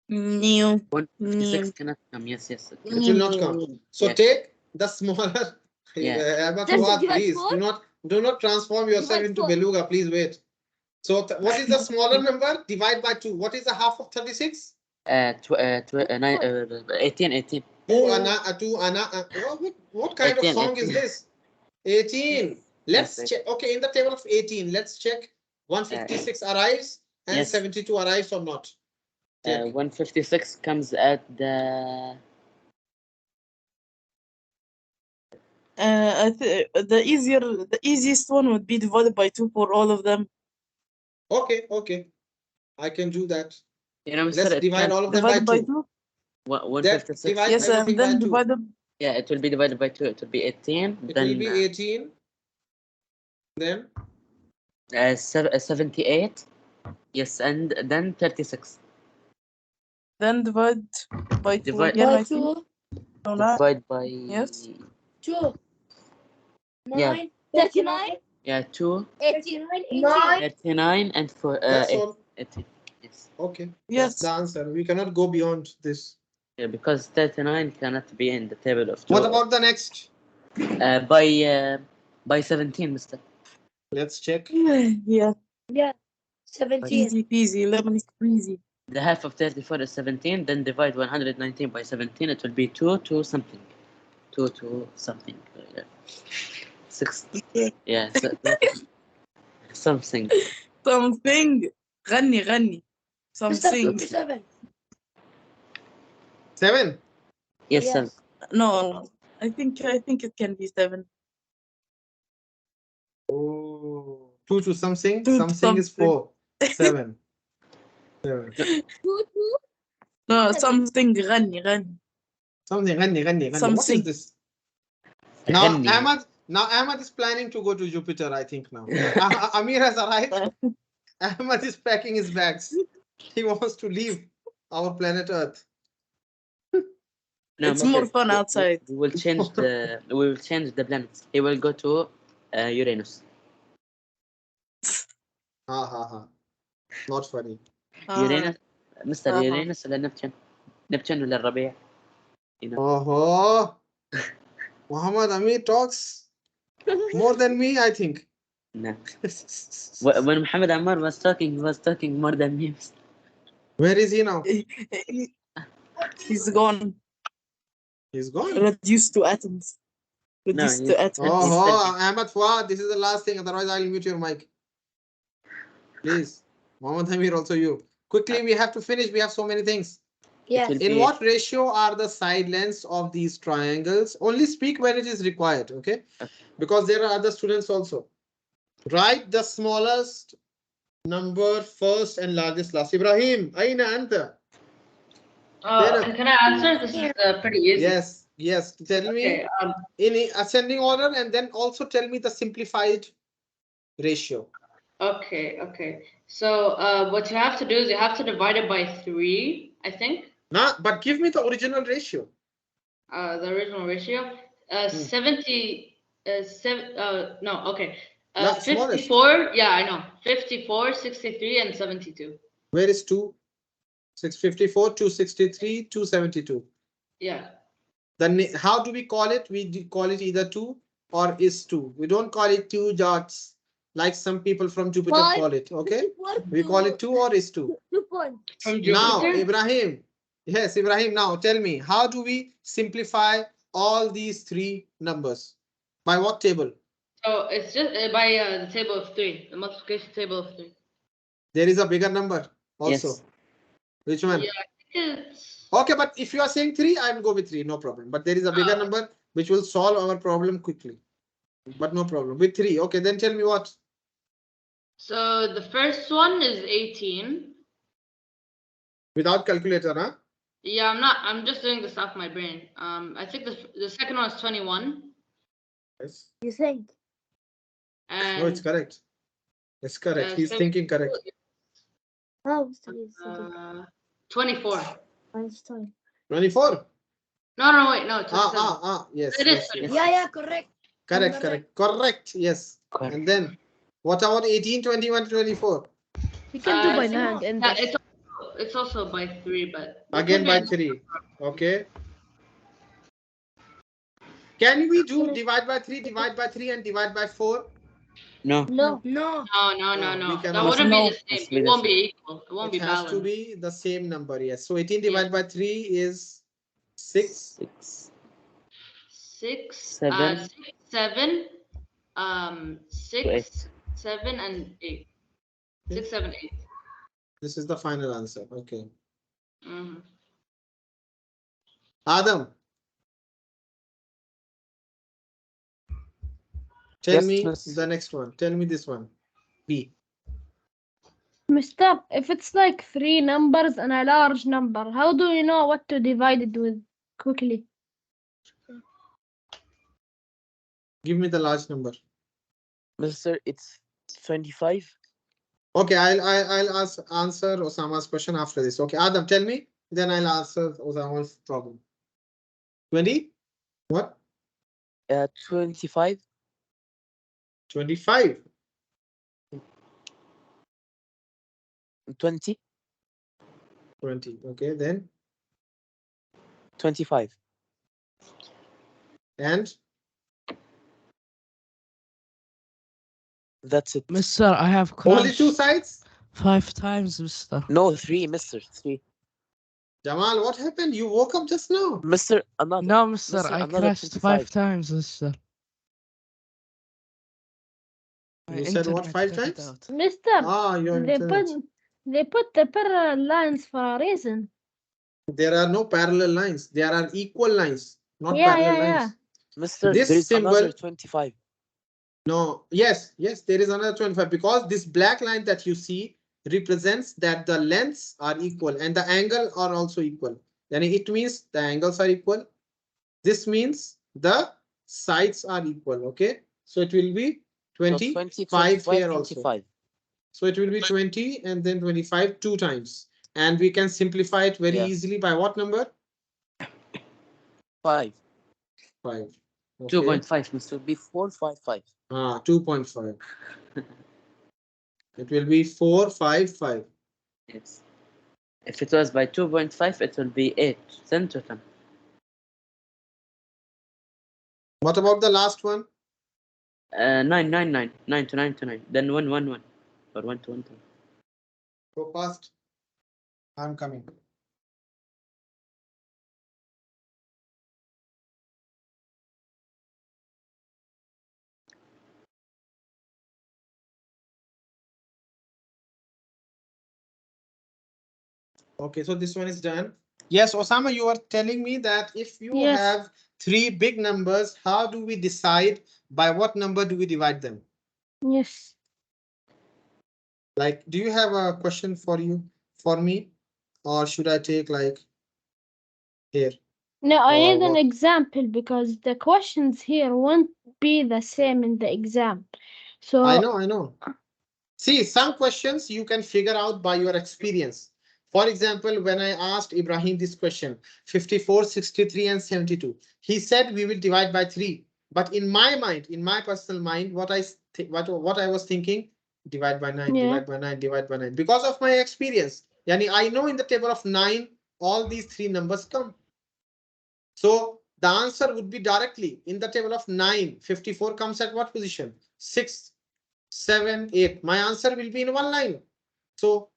New. 156 cannot come. Yes. It will not come. So Yes. take the smaller. Yeah. Fuad, divide please 4? do not transform yourself Divide into 4. beluga. Please wait. So what is the smaller number? Divide by 2. What is the half of 36? 18. 2 what kind of 18, song is 18. this? 18. Let's Yes, check. Okay, in the table of 18, let's check 156 arrives and yes. 72 arrives or not. Check. 156 comes at the the easiest one would be divided by 2 for all of them. Okay. I can do that. Mr. Let's divide all of them by 2. 156. Divide Yes, everything and then by 2. divided. Yeah, it will be divided by 2. It will be 18. It then will be 18. Then 78. Yes, and then 36. Then divide by 2 Divide- again, By I think. 2. No, no. Divide by Yes. 2. Yeah. 9. 39. 2, 89. 9. 39, and that's all. 18. Yes. Okay. Yes. That's the answer. We cannot go beyond this. Yeah, because 39 cannot be in the table of 2. What about the next? By 17, Mister? Let's check. Yeah. 17. Easy peasy, lemon squeezy. The half of 34 is 17. Then divide 119 by 17. It will be 2 to something. 2 to something. 6. Yeah. Something. Something. غني. Something. 7. 7. Yes, Yes. 7. No. I think it can be 7. Oh, 2 to something. 2 to Something is 4. 7. 7. 2. No, something غني. Something. What is Something. this? Now غني. Ahmad is planning to go to Jupiter, I think now. Amir has arrived. Ahmad is packing his bags. He wants to leave our planet Earth. It's more fun outside. We will change the planets. He will go to Uranus. Not funny. Uranus, Mr. Uranus ولا Neptune ولا الربيع. Oh, Muhammad Amir talks more than me, I think. No. When Muhammad Ammar was talking, he was talking more than me. Where is he now? He's gone. He's gone. Reduced to atoms. Reduced to atoms. Ahmad Fuad, this is the last thing, otherwise I'll mute your mic. Please. Mohammed Amir, also you. Quickly, we have to finish. We have so many things. Yes. In what ratio are the side lengths of these triangles? Only speak when it is required, okay? Because there are other students also. Write the smallest number first and largest last. Ibrahim, aina anta? Can I answer? This is pretty easy. Yes, yes. Tell me in ascending order, and then also tell me the simplified ratio. Okay. So what you have to do is you have to divide it by 3, I think. Nah, but give me the original ratio. The original ratio. 70. No. Okay. 54. Yeah, I know. 54, 63, and 72. Where is 2? 654, 263, 272. Yeah. Then how do we call it? We call it either 2 or is 2. We don't call it 2 dots like some people from Jupiter call it. Okay, we call it 2 or is 2. 2 points. From Jupiter? Now, Ibrahim. Yes, Ibrahim. Now tell me, how do we simplify all these 3 numbers? By what table? So it's just by the table of 3, the multiplication table of 3. There is a bigger number also. Yes. Which one? Yeah, I think it's... Okay, but if you are saying 3, I will go with 3, no problem. But there is a bigger number which will solve our problem quickly. But no problem. With 3. Okay, then tell me what? So the first one is 18. Without calculator, huh? Yeah, I'm just doing this off my brain. I think the second one is 21. Yes. You think? And No, it's correct. It's correct. He's thinking correct. Oh, 24. Einstein. 24? No, wait, no, 27. Yes. It is yes. Yeah, correct. Correct. Yes. Correct. And then what about 18, 21, 24? We can do by hand and yeah, it's also by 3, but again by 3. Okay. Can we do divide by 3, and divide by 4? No. No. We That cannot. wouldn't be No. the same. It won't be equal. It won't be It has balanced. to be the same number. Yes. So 18 divided by 3 is 6. 6, 7, 7, 6, 8. 7, and 8. 6, 7, 8. This is the final answer. Okay. Mm-hmm. Adam. Tell me the next one. Tell me this one. B. Mister, if it's like 3 numbers and a large number, how do you know what to divide it with quickly? Give me the large number. Mister, it's 25. Okay, I'll answer Osama's question after this. Okay, Adam, tell me. Then I'll answer Osama's problem. 20? What? 25. 25. 20. 20. Okay, then 25. and That's it. Mister, I have only 2 sides. 5 times, Mister. No, 3, Mister. 3. Jamal, what happened? You woke up just now. Mister, another. No, Mister, I another crashed 5 times, Mister. You said what, 5 times? Mister, they put the parallel lines for a reason. There are no parallel lines. There are equal lines, not parallel lines. Mister, this there is symbol, another 25. No, yes, there is another 25 because this black line that you see represents that the lengths are equal and the angle are also equal. Then it means the angles are equal. This means the sides are equal. Okay, so it will be 25 here also. So it will be 20 and then 25 2 times. And we can simplify it very easily by what number? 5. 5. Okay. 2.5 must be 455. 2.5. It will be 455. Yes. If it was by 2.5, it will be 8. Then total. What about the last one? 9, 9, 9. 9 to 9 to 9. Then 1, 1, 1. Or 1 to 1 to 1. Go fast. I'm coming. Okay, so this one is done. Yes, Osama, you are telling me that if you Yes. have three big numbers, how do we decide by what number do we divide them? Yes. Like, do you have a question for me, or should I take like here? No, I need an what? example because the questions here won't be the same in the exam. So I know. See, some questions you can figure out by your experience. For example, when I asked Ibrahim this question, 54, 63, and 72, he said we will divide by 3. But in my mind, in my personal mind, what I was thinking, divide by 9, yeah. divide by 9, divide by 9. Because of my experience, yani I know in the table of 9, all these three numbers come. So the answer would be directly in the table of 9. 54 comes at what position? 6, 7, 8. My answer will be in one line. So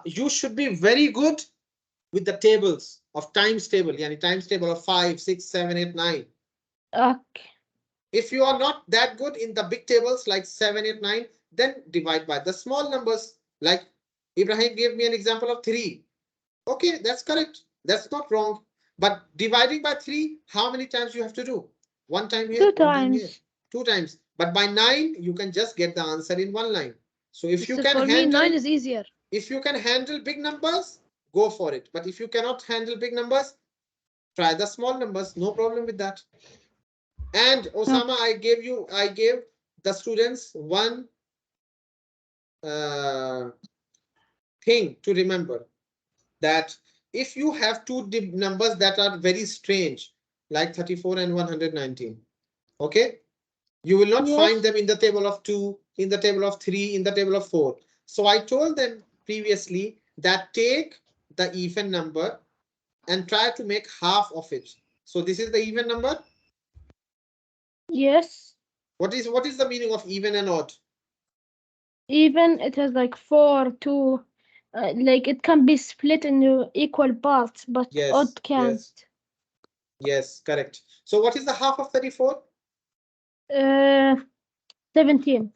you should be very good with the tables of times table. Yani times table of 5, 6, 7, 8, 9. Okay. If you are not that good in the big tables like 7, 8, 9, then divide by the small numbers. Like Ibrahim gave me an example of 3. Okay, that's correct. That's not wrong. But dividing by 3, how many times you have to do? One time here, 2 one time here, times. 2 times. But by 9, you can just get the answer in one line. So if you So can for me, handle 9 is easier. if you can handle big numbers, go for it. But if you cannot handle big numbers, try the small numbers. No problem with that. And Osama, I gave the students one thing to remember, that if you have two numbers that are very strange, like 34 and 119, okay, you will not find Yes. them in the table of 2, in the table of 3, in the table of 4. So I told them previously that take the even number and try to make half of it. So this is the even number. Yes. What is the meaning of even and odd? Even it has like 4, 2, like it can be split into equal parts, but Yes, odd can't. yes, correct. So what is the half of 34? 17.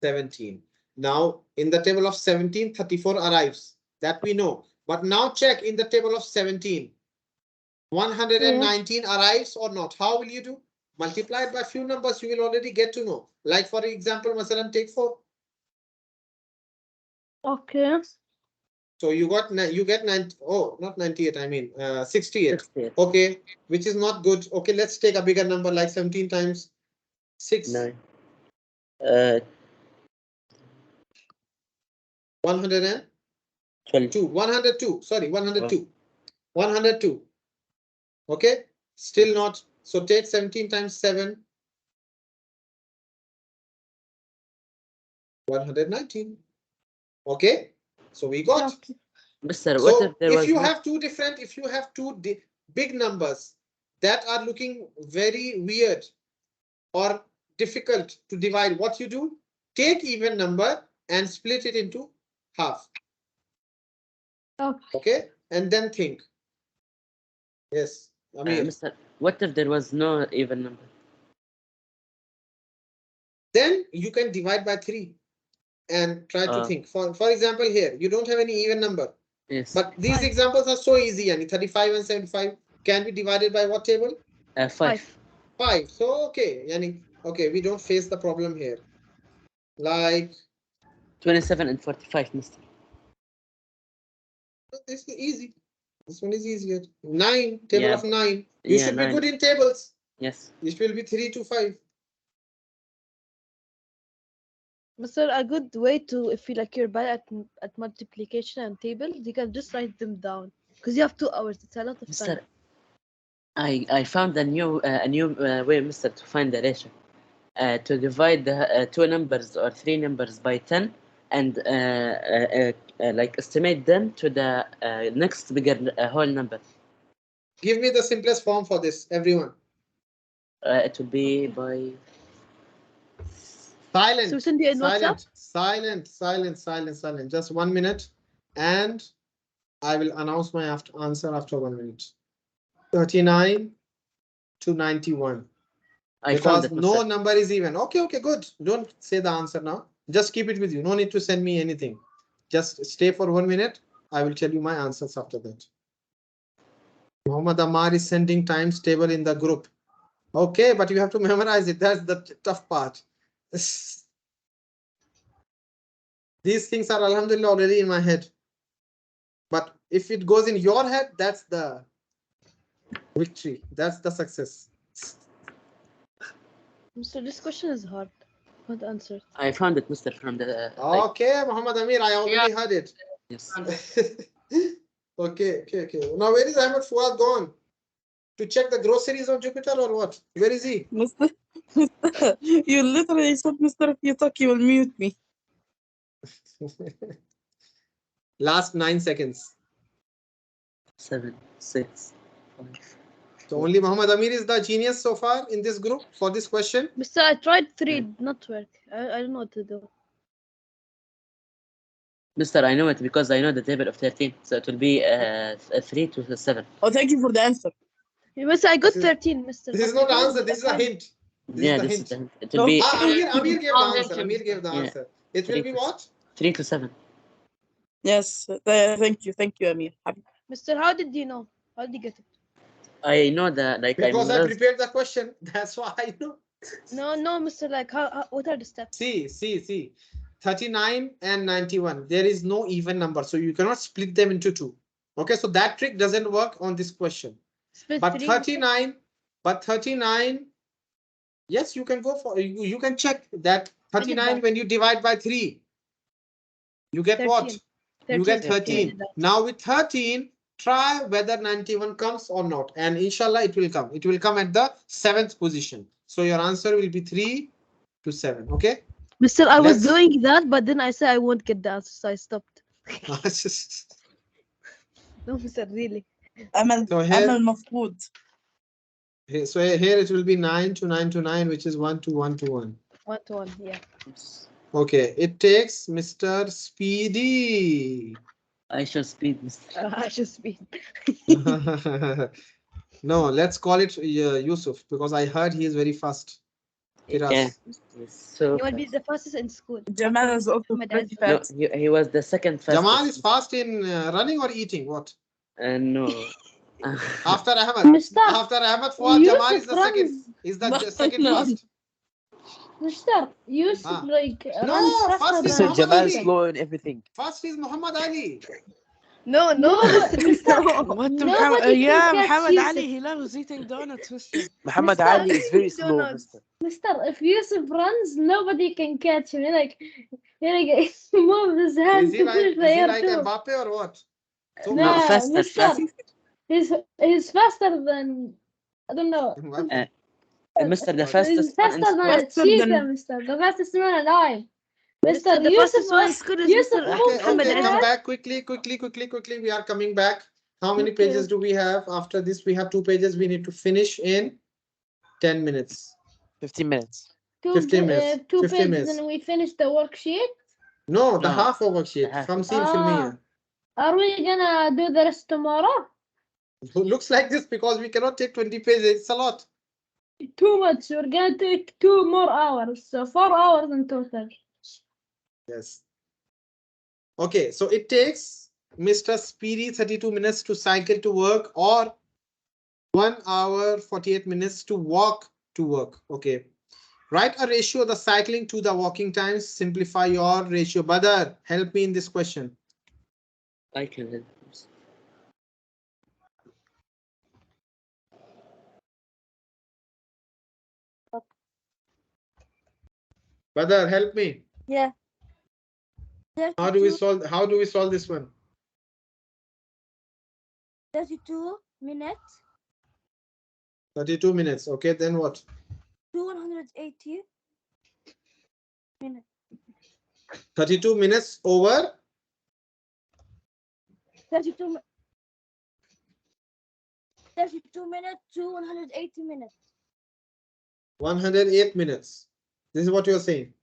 17. Now in the table of 17, 34 arrives. That we know. But now check in the table of 17. 119 arrives or not? How will you do? Multiplied by few numbers, you will already get to know. Like for example, Masalan, take 4. Okay. So you get 90. Oh, not 98. I mean 68. 68. Okay, which is not good. Okay, let's take a bigger number like 17 times 6. 9. 102. 102. Sorry, 102. 102. Okay, still not. So take 17 times 7. 119. Okay, so we got. Okay. Mister, what So if there if was you not... have two big numbers that are looking very weird or difficult to divide, what you do? Take even number and split it into half. Okay, and then think. Yes, Amir. Mister, what if there was no even number? Then you can divide by 3 and try to think. For example, here you don't have any even number. Yes. But these examples are so easy. And 35 and 75 can be divided by what table? 5. 5. So okay, yani, okay, we don't face the problem here. Like 27 and 45, Mister. this is easy. This one is easier. 9, table of 9. You should 9. be good in tables. Yes. It will be 3 to 5. Mister, a good way to, if you like you're bad at multiplication and tables, you can just write them down because you have 2 hours. It's a lot of time. Mister, I found a new way, Mister, to find the ratio. To divide the 2 numbers or 3 numbers by 10 and like estimate them to the next bigger whole number. Give me the simplest form for this, everyone. It will be by... Silent. So send you in WhatsApp? Silent. Just 1 minute, and I will announce my answer after 1 minute. 39 to 91. Because no number is even. Okay, good. Don't say the answer now. Just keep it with you. No need to send me anything. Just stay for 1 minute I will tell you my answers after that. Muhammad Amar is sending times table in the group. Okay, but you have to memorize it. That's the tough part. These things are alhamdulillah already in my head. But if it goes in your head, that's the victory. That's the success. So this question is hard. What answer? I found it, Mr. From the. Okay, Muhammad Amir, I already heard it. Yes. Okay. Now where is Ahmed Fuad gone? To check the groceries on Jupiter or what? Where is he? Mr. You literally said, Mr. If you talk, you will mute me. Last 9 seconds. 7, 6, 5. So only Muhammad Amir is the genius so far in this group for this question. Mister, I tried 3, did not work. I don't know what to do. Mister, I know it because I know the table of 13. So it will be 3 to 7. Oh, thank you for the answer. Mister, I got 13, Mister. This is not the answer. This is a hint. This is the hint. It will be. Amir gave the answer. Amir gave the answer. It will be what? 3 to 7. Yes. Thank you, Amir. Mister, how did you know? How did you get it? I know that, like, because I prepared the question. That's why I know. No, Mister. Like, what are the steps? See. 39 and 91. There is no even number, so you cannot split them into 2. Okay, so that trick doesn't work on this question. Split but 3, 39. Yes, you can go for. You can check that 39 when you divide by 3. You get 13. What? 13. You get 13. Now with 13. Try whether 91 comes or not, and inshallah it will come. It will come at the 7th position. So your answer will be 3 to 7. Okay. Mister, I was doing that, but then I said I won't get the answer, so I stopped. No, Mister, really. So here it will be 9 to 9 to 9, which is 1 to 1 to 1. 1 to 1, yeah. Okay, it takes Mr. Speedy. I shall speed, Mr. I should speed. No, let's call it Yusuf, because I heard he is very fast. Yeah. So he will be the fastest in school. Jamal is also pretty fast. No, he was the second fastest. Jamal is fast in running or eating? What? No. After Ahmed. After Ahmed Fuad, Jamal is the second. Is the second fast. Mister, Yusuf like no, first is Mr. Jamal is slow in everything. First is Muhammad Ali. No. What Muhammad Ali, he loves eating donuts, Mister. Muhammad Ali is very slow, Mister. Mister, if Yusuf runs, nobody can catch him. He moves his hand to push the air like Mbappe or what? So no, Mister, he's faster than, I don't know. Mister, the fastest. He's faster than a cheetah, Mister. The fastest man alive. Mister, Yusuf was good. Okay, come back quickly. We are coming back. How many pages do we have? After this, we have 2 pages. We need to finish in 10 minutes. 15 minutes. 15 minutes. 2 pages, and we finish the worksheet. No, the half of worksheet. From Filmiya. Are we gonna do the rest tomorrow? Looks like this because we cannot take 20 pages. It's a lot. Too much. We're gonna take 2 more hours, so 4 hours in total. Yes. Okay, so it takes Mr. Speedy 32 minutes to cycle to work, or 1 hour 48 minutes to walk to work. Okay. Write a ratio of the cycling to the walking times. Simplify your ratio. Badar, help me in this question. I can help. Badar, help me. Yeah. How do we solve this one? 32 minutes. 32 minutes. Okay, then what? 280 minutes. 32 minutes over 32 minutes to 180 minutes. 108 minutes. This is what you're saying.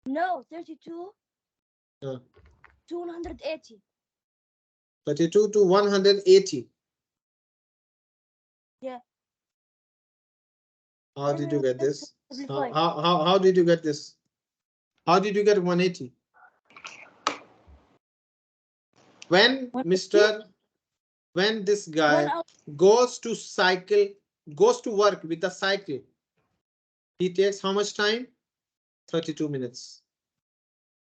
No, 32 to 180. 32 to 180. Yeah. How did you get this? How did you get this? How did you get 180? When when this guy goes to work with the cycle, he takes how much time? 32 minutes.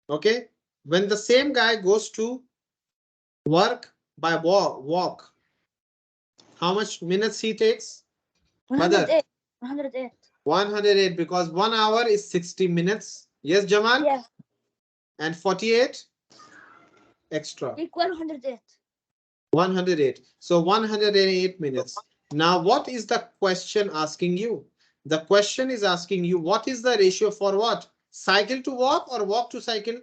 Okay. When the same guy goes to work by walk, how much minutes he takes? 108. 108. 108, because 1 hour is 60 minutes. Yes, Jamal? Yeah. And 48 extra. Equal 108. 108. So 108 minutes. Now, what is the question asking you? The question is asking you, what is the ratio for what? Cycle to walk or walk to cycle?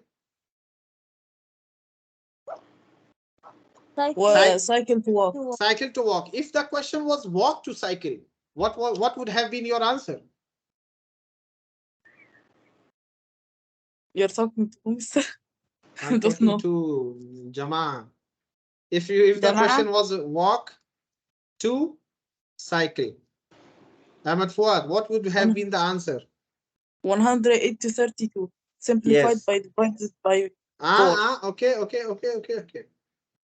Cycle to walk. Cycle to walk. If the question was walk to cycle, what would have been your answer? You're talking to who, sir? I'm talking to Jama. If the question was walk to cycle, Ahmad Fuad, what would have been the answer? 108 to 32. Simplified by divided by 4. Okay.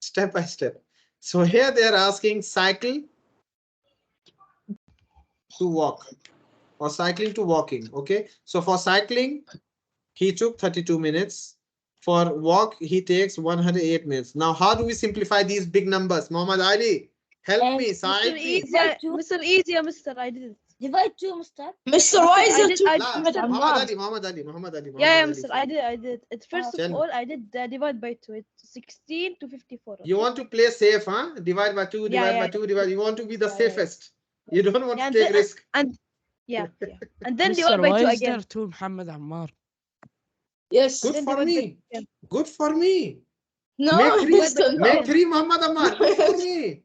Step by step. So here they are asking cycle to walk or cycling to walking. Okay. So for cycling, he took 32 minutes. For walk, he takes 108 minutes. Now, how do we simplify these big numbers? Muhammad Ali, help me. Mr. Easy, Mr. I did it. Divide 2, Mr. Mr. Why is it 2? Muhammad Ali. Yeah, Mr. I did. It first of all, I did divide by 2. It's 16 to 54. Okay? You want to play safe, huh? Divide by 2, divide by 2, divide. You want to be the safest. You don't want to take risk. And then divide by 2 again. Is there 2 Muhammad Ammar? Yes. Good for me. Good for me. No, make 3 Muhammad Ammar. Good for me.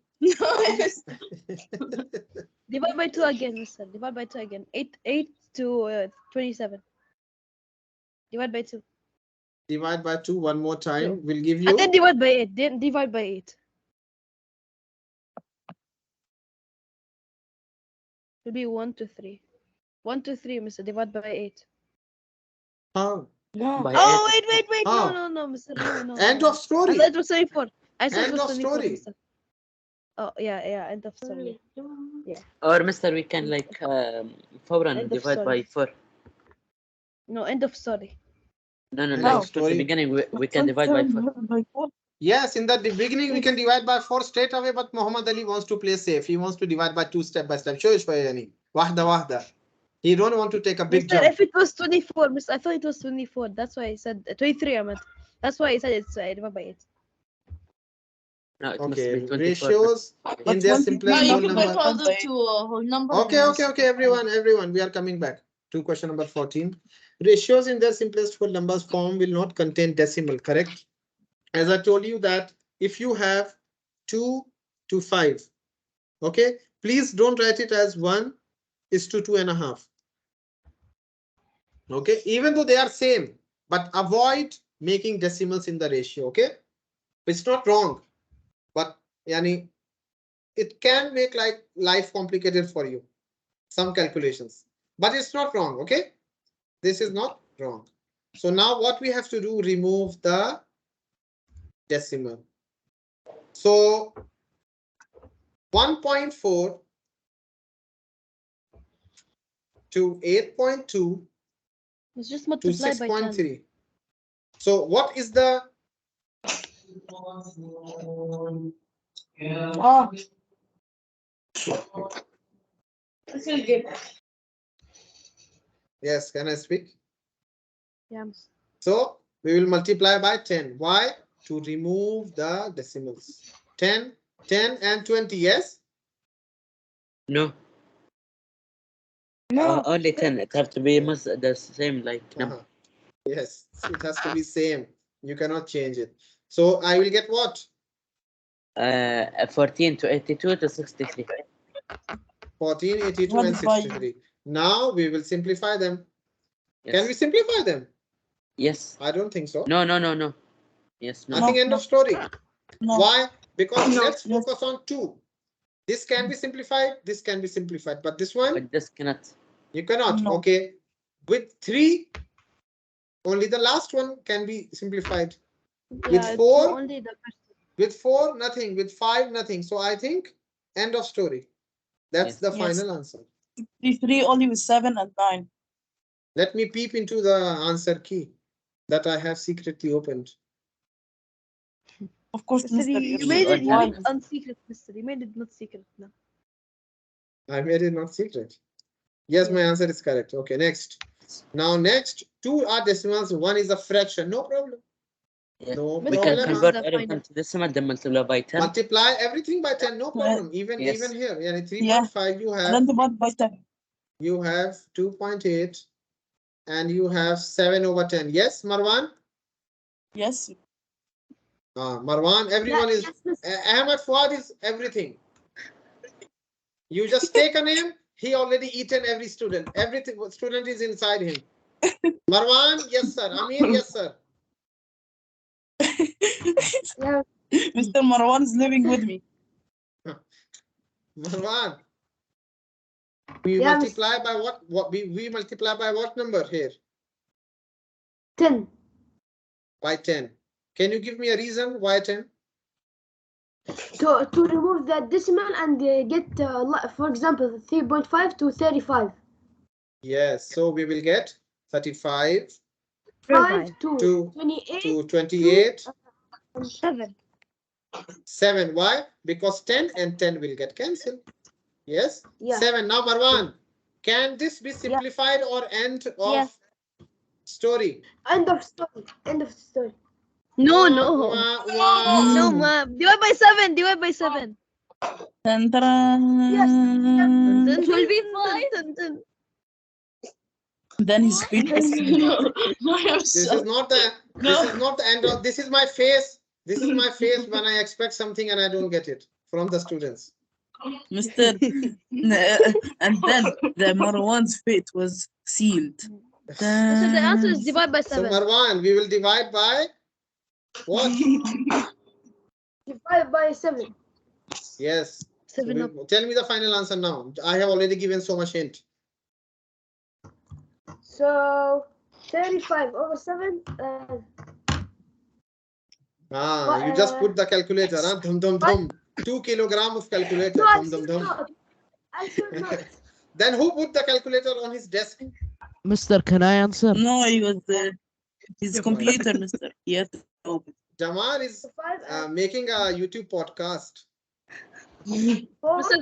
Divide by 2 again, Mr. Divide by 2 again. 8 to 27. Divide by 2. Divide by 2 one more time. Will give you. And then divide by 8. Then divide by 8. Will be 1 to 3. 1 to 3, Mr. Divide by 8. How? No. Wait. Oh. No, Mr. No. End of story. I said it was 24. End of story. Mr. Oh, yeah, end of story. Yeah. Or Mr. we can like Fawran divide by 4. No, end of story. No, like from the beginning we can divide by 4. Yes, in the beginning we can divide by 4 straight away, but Muhammad Ali wants to play safe. He wants to divide by 2 step by step. Wahda. He don't want to take a big jump. If it was 24, Mr. I thought it was 24. That's why I said 23. I meant. That's why I said it's divide by 8. No, it okay, must be 24. Ratios in their simplest whole number. Okay, everyone, we are coming back to question number 14. Ratios in their simplest whole numbers form will not contain decimal, correct? As I told you that if you have 2 to 5, okay, please don't write it as 1 is to 2.5. Okay, even though they are same, but avoid making decimals in the ratio. Okay, it's not wrong, but yani, it can make like life complicated for you, some calculations, but it's not wrong. Okay, this is not wrong. So now what we have to do, remove the decimal. So 1.4 to 8.2 it's just to multiplied by 6.3. So what is the yes, can I speak? Yes. So we will multiply by 10. Why? To remove the decimals. 10 and 20. Yes. No. Only 10. It has to be the same like number. Yes, it has to be same. You cannot change it. So I will get what? 14 to 82 to 63. 14, 82 and 63. Now we will simplify them. Yes. Can we simplify them? Yes. I don't think so. No. Yes. No. I think end of story. No. Why? Because let's focus on 2. This can be simplified. This can be simplified. But this one? But this cannot. You cannot. No. Okay. With 3, only the last one can be simplified. Yeah, with 4, With 4, nothing. With 5, nothing. So I think end of story. That's the final answer. 3 only with 7 and 9. Let me peep into the answer key that I have secretly opened. Of course, Mr. Mr. You made it unsecret, Mr. You made it not secret now. I made it not secret. Yes, my answer is correct. Okay, next. Now, next, 2 are decimals, 1 is a fraction. No problem. Yeah. No We problem. can convert everything to decimal, then multiply by 10. Multiply everything by 10, no problem. Even here, yani 3.5, you have. And then divide by 10. You have 2.8, and you have 7 over 10. Yes, Marwan? Yes. Marwan, everyone is. Ahmed Fuad is everything. You just take a name. He already eaten every student. Everything student is inside him. Marwan, yes sir. Amir, yes sir. Yeah. Mr. Marwan is living with me. Marwan. We multiply by what we multiply by what number here? 10. By 10. Can you give me a reason why 10? To remove the decimal and get, for example, 3.5 to 35. Yes, so we will get 35 5 to 28 to 28 7. 7. Why? Because 10 and 10 will get cancelled. Yes? Yeah. 7. Now, Marwan, can this be simplified or end of story? End of story. End of story. No, no. No, ma. Divide by 7. Divide by 7. Yes. It will be 5. Then he's speechless. This is not the end of. This is my face. This is my face when I expect something and I don't get it from the students. Mr. And then the Marwan's fate was sealed. So the answer is divide by 7. So Marwan, we will divide by what? Divide by 7. Yes. 7 So tell me the final answer now. I have already given so much hint. So 35 over 7. You just put the calculator. Dhum, dhum, dhum. 2 kilograms of calculator. No, Dhum, dhum, dhum. I should not. Then who put the calculator on his desk? Mr. Can I answer? No, he was his computer, Mr. Yes. Jamal is making a YouTube podcast. Mr.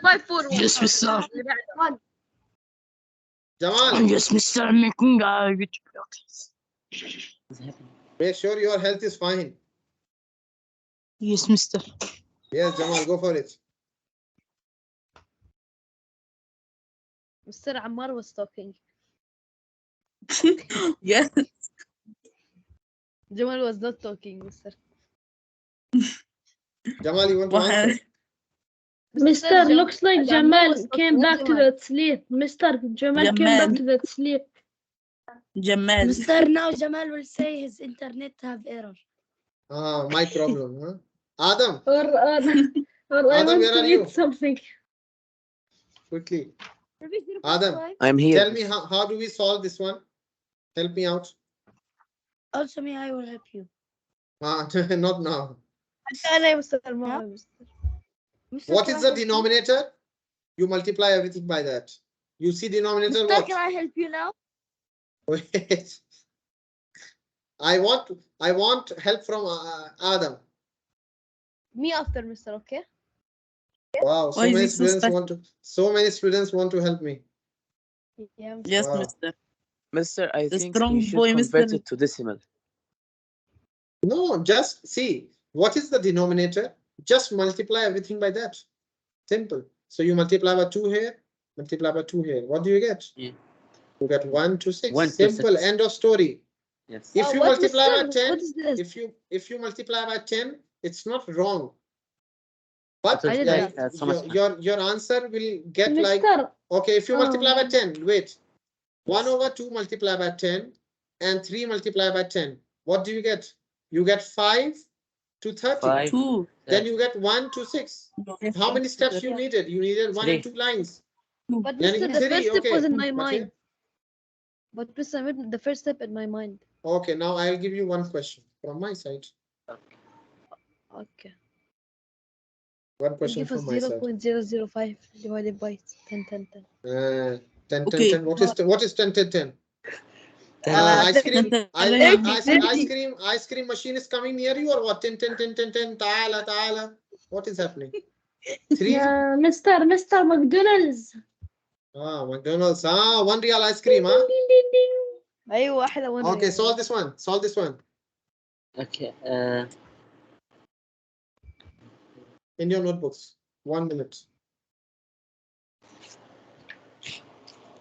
5-4. Yes, Mr. Jamal. Yes, Mr. I'm making a YouTube podcast. Make sure your health is fine. Yes, Mr. Yes, Jamal, go for it. Mr. Ammar was talking. Yes. Jamal was not talking, Mr. Jamal, you want to answer? Mr. Looks like Jamal came back to that sleep. Mr. Jamal came back to that sleep. Jamal. Mr. Now Jamal will say his internet have error. My problem, huh? Adam. Or I Adam, want where to are eat you? something. Quickly. Adam, I'm here. tell me how do we solve this one? Help me out. Also me, I will help you. Not now. Mr. What is the denominator? You multiply everything by that. You see denominator Mr. what? Can I help you now? Wait. I want help from Adam. Me after, Mr. Okay? Wow, so many students want to help me. Yeah. Yes, Wow. Mr. Mister, I The think strong we should boy, convert Mr. it to decimal. No, just see what is the denominator. Just multiply everything by that. Simple. So you multiply by 2 here, multiply by 2 here. What do you get? Yeah. You get 1 to 6. 1 to Simple. 6. End of story. Yes. If you multiply by 10, what is this? if you multiply by 10, it's not wrong. But I did that. your answer will get Mr. like, okay, if you multiply by 10, wait. 1 over 2 multiply by 10 and 3 multiply by 10. What do you get? You get 5 to 30. 5. 2. Then you get 1 to 6. How many steps you needed? You needed 1 and 2 lines. But Yani Mr. The three, first step okay. was in my But mind. But Mr. I made the first step in my mind. Okay, now I'll give you one question from my side. Okay. One question give us from my side. 0.005 divided by 10, 10, 10. 10, Okay. 10, 10. What is 10, 10, 10? Ice cream machine is coming near you or what? 10, 10, 10, 10, 10. Ta'ala, ta'ala. What is happening? 3. Mr. McDonald's. McDonald's. 1 real ice cream. أيوة واحدة 1 Okay, ريال. solve this one. Solve this one. Okay. In your notebooks. 1 minute.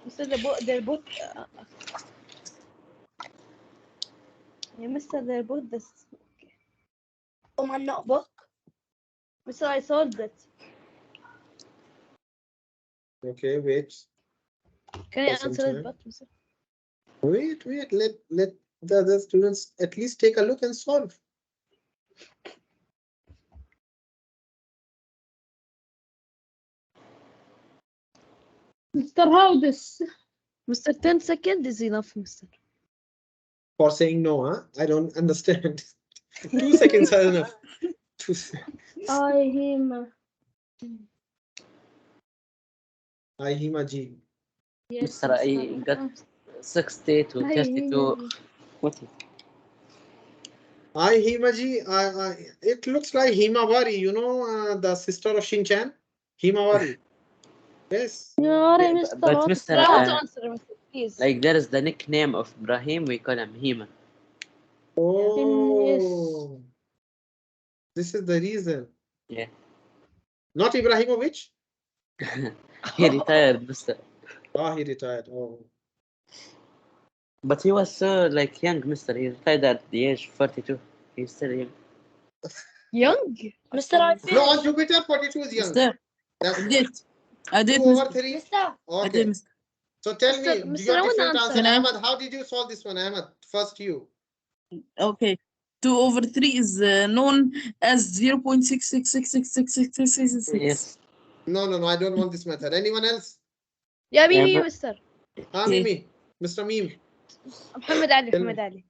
Mister, they're both. Yeah, Mister, they're both this. Okay. Oh, my notebook. Mister, I solved it. Okay, wait. Can I answer it, but Mister? Wait. Let the other students at least take a look and solve. Mr. Houdis. Mister, 10 seconds is enough, Mister. For saying no, huh? I don't understand. 2 seconds are enough. 2 seconds. Hima G. Yes, Mr. I got 60 to 32. What is Hima G. It looks like Himawari, you know, the sister of Shinchan? Himawari. Yes. But Mr. Answer, Mister, please. Like there is the nickname of Ibrahim, we call him Hima. Oh. This is the reason. Yeah. Not Ibrahimovic? He retired, Mr. He retired. Oh. But he was so like young, Mr. He retired at the age 42. He's still young. Young? Mister, I finished. No, on Jupiter 42 is young. Mister, That's I did. 2 over 3. Mister. Okay. So tell me, Mister, your I want different to answer. answer. Ahmad, how did you solve this one, Ahmad? First you. Okay. 2 over 3 is known as 0.66666666. Yes. No, I don't want this method. Anyone else? Yeah, me, Mister. Mimi. Mr. Meme. Muhammad Ali.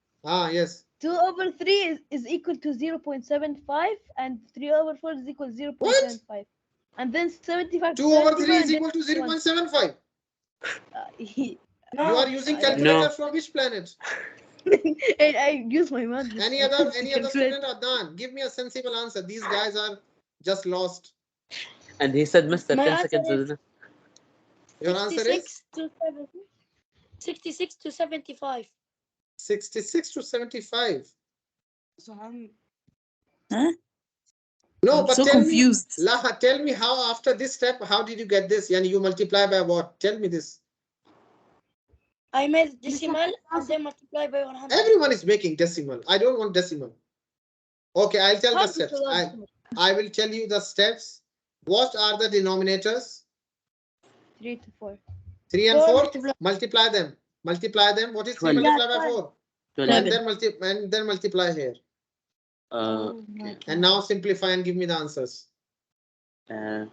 Yes. 2 over 3 is equal to 0.75 and 3 over 4 is equal to 0.75. And then 75 2 over 3 is equal to 0.75. You are using calculator from which planet? I use my math. Any other student or done? Give me a sensible answer. These guys are just lost. And he said, Mr. My 10 seconds. answer Your answer is? 66 to 75. 66 to 75. Huh? No, I'm but so confused. Laha, tell me how after this step, how did you get this? Yani you multiply by what? Tell me this. I made decimal and then multiply by 100. Everyone is making decimal. I don't want decimal. Okay, I'll tell the steps. I will tell you the steps. What are the denominators? 3 to 4. 3 and 4. Multiply them. Multiply them. What is 3 multiplied by 4? 11. And then multiply here. Okay. And now simplify and give me the answers. And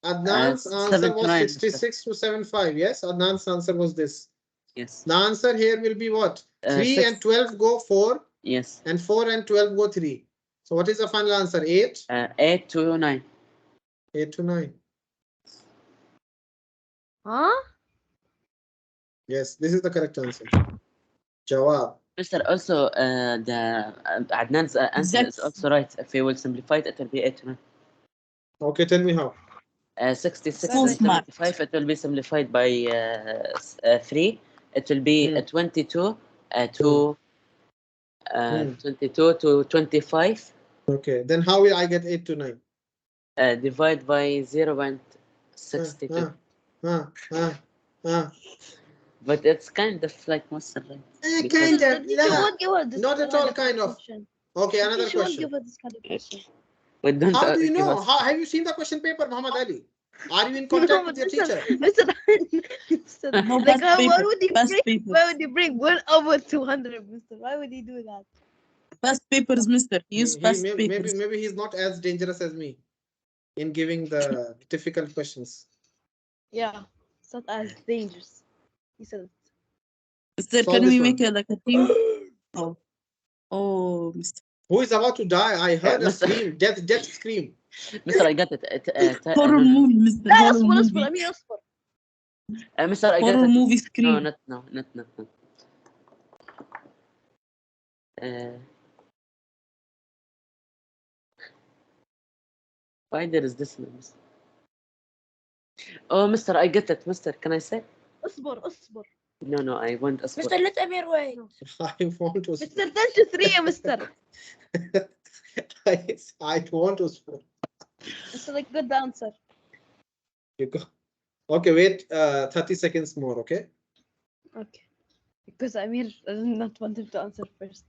Adnan's answer was 66 to 75. Yes, Adnan's answer was this. Yes. The answer here will be what? 3 and 12 go 4. Yes. And 4 and 12 go 3. So what is the final answer? 8? 8 to 9. 8 to 9. Huh? Yes, this is the correct answer. Jawab. Mr. Also, the Adnan's answer is also right. If we will simplify it, it will be 8 to 9. Okay, tell me how. 66 and 75, it will be simplified by 3. It will be 22 to 22 to 25. Okay, then how will I get 8 to 9? Divide by 0.62. But it's kind of like Muslim, right? Kind of. Not at all kind of. Okay, another question. How do you know? How have you seen the question paper, Muhammad Ali? Are you in contact with your teacher? Like, why would he bring 1 over 200, Mister? Why would he do that? Past papers, Mister. Use past papers. Maybe he's not as dangerous as me in giving the difficult questions. Yeah, it's not as dangerous. He said it. Mister, Solve can this we one. make it like a team? Oh, Mister. Who is about to die? I heard a Mr. scream. Death scream. Mister, I got it. Horror No. movie, Mister. لا Horror اصبر movie. امير اصبر. Mister, I got Horror it. movie No, scream. not. Why there is this one, Mister? Oh, Mister, I get it. Mister, can I say? اصبر. No, I want أصبر. Mister, let Amir wait. I want to. مستر 10 to 3 يا مستر. I want to. مستر like good answer. You go. Okay, wait 30 seconds more, okay? Okay. Because Amir does not want him to answer first.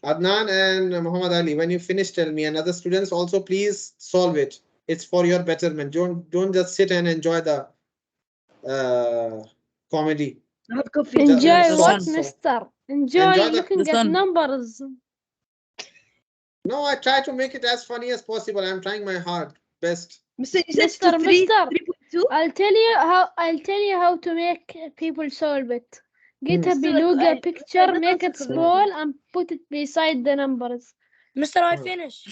Adnan and Muhammad Ali, when you finish, tell me. And other students also, please solve it. It's for your betterment. Don't just sit and enjoy the comedy. Enjoy Just what, solve. Mister? Enjoy looking the at sun. numbers. No, I try to make it as funny as possible. I'm trying my hard best. Mister, you said to 3.2. I'll tell you how to make people solve it. Get a Mister, beluga I- picture, I make it answer small, and put it beside the numbers. Mister, I finished.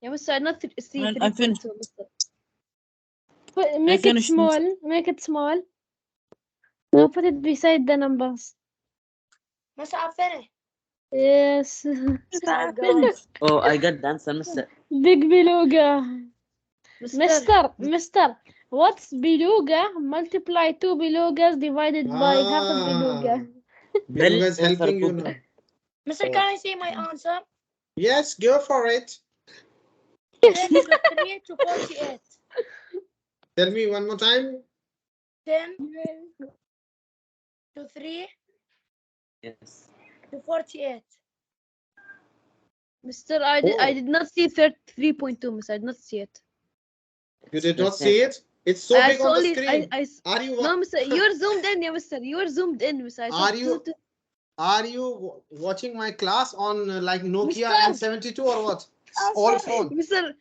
Yeah, Mister, not see I finished. 3.2, Mister. Make it finished, small. Make it small. Now put it beside the numbers. Mister, I finished. Yes. Mister, I finished. Oh, I got the answer, Mister. Big beluga. Mister, what's beluga? Multiply 2 belugas divided by half a beluga. Beluga is helping you now. Mister, can I say my answer? Yes, go for it. 10 to 3 to 48. Tell me one more time. 10 to 3 Yes. to 48. Mister, I did not see 3.2, Mister. I did not see it. You did not see it? It's so I big on saw the it. screen. Are you? No, Mister. You're zoomed in, yeah, Mister. You're zoomed in, Mister. Are you watching my class on like Nokia N72 or what? All phone. Mister,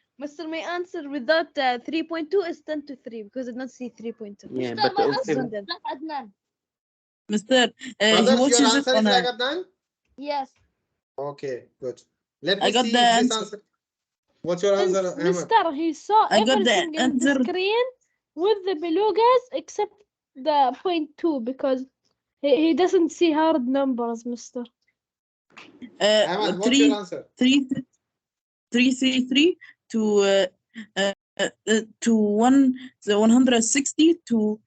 my answer without 3.2 is 10 to 3 because I did not see 3.2. Yeah, but Mister, he Others, your watches it answer on is a... like Adnan? Yes. Okay, good. Let me I got see the this answer. answer. What's your answer, Ahmed? Mister, he saw I got the everything in the answer. screen with the belugas except the 0.2 because he doesn't see hard numbers, Mister. Ahmed, what's your answer? 333 to 160 to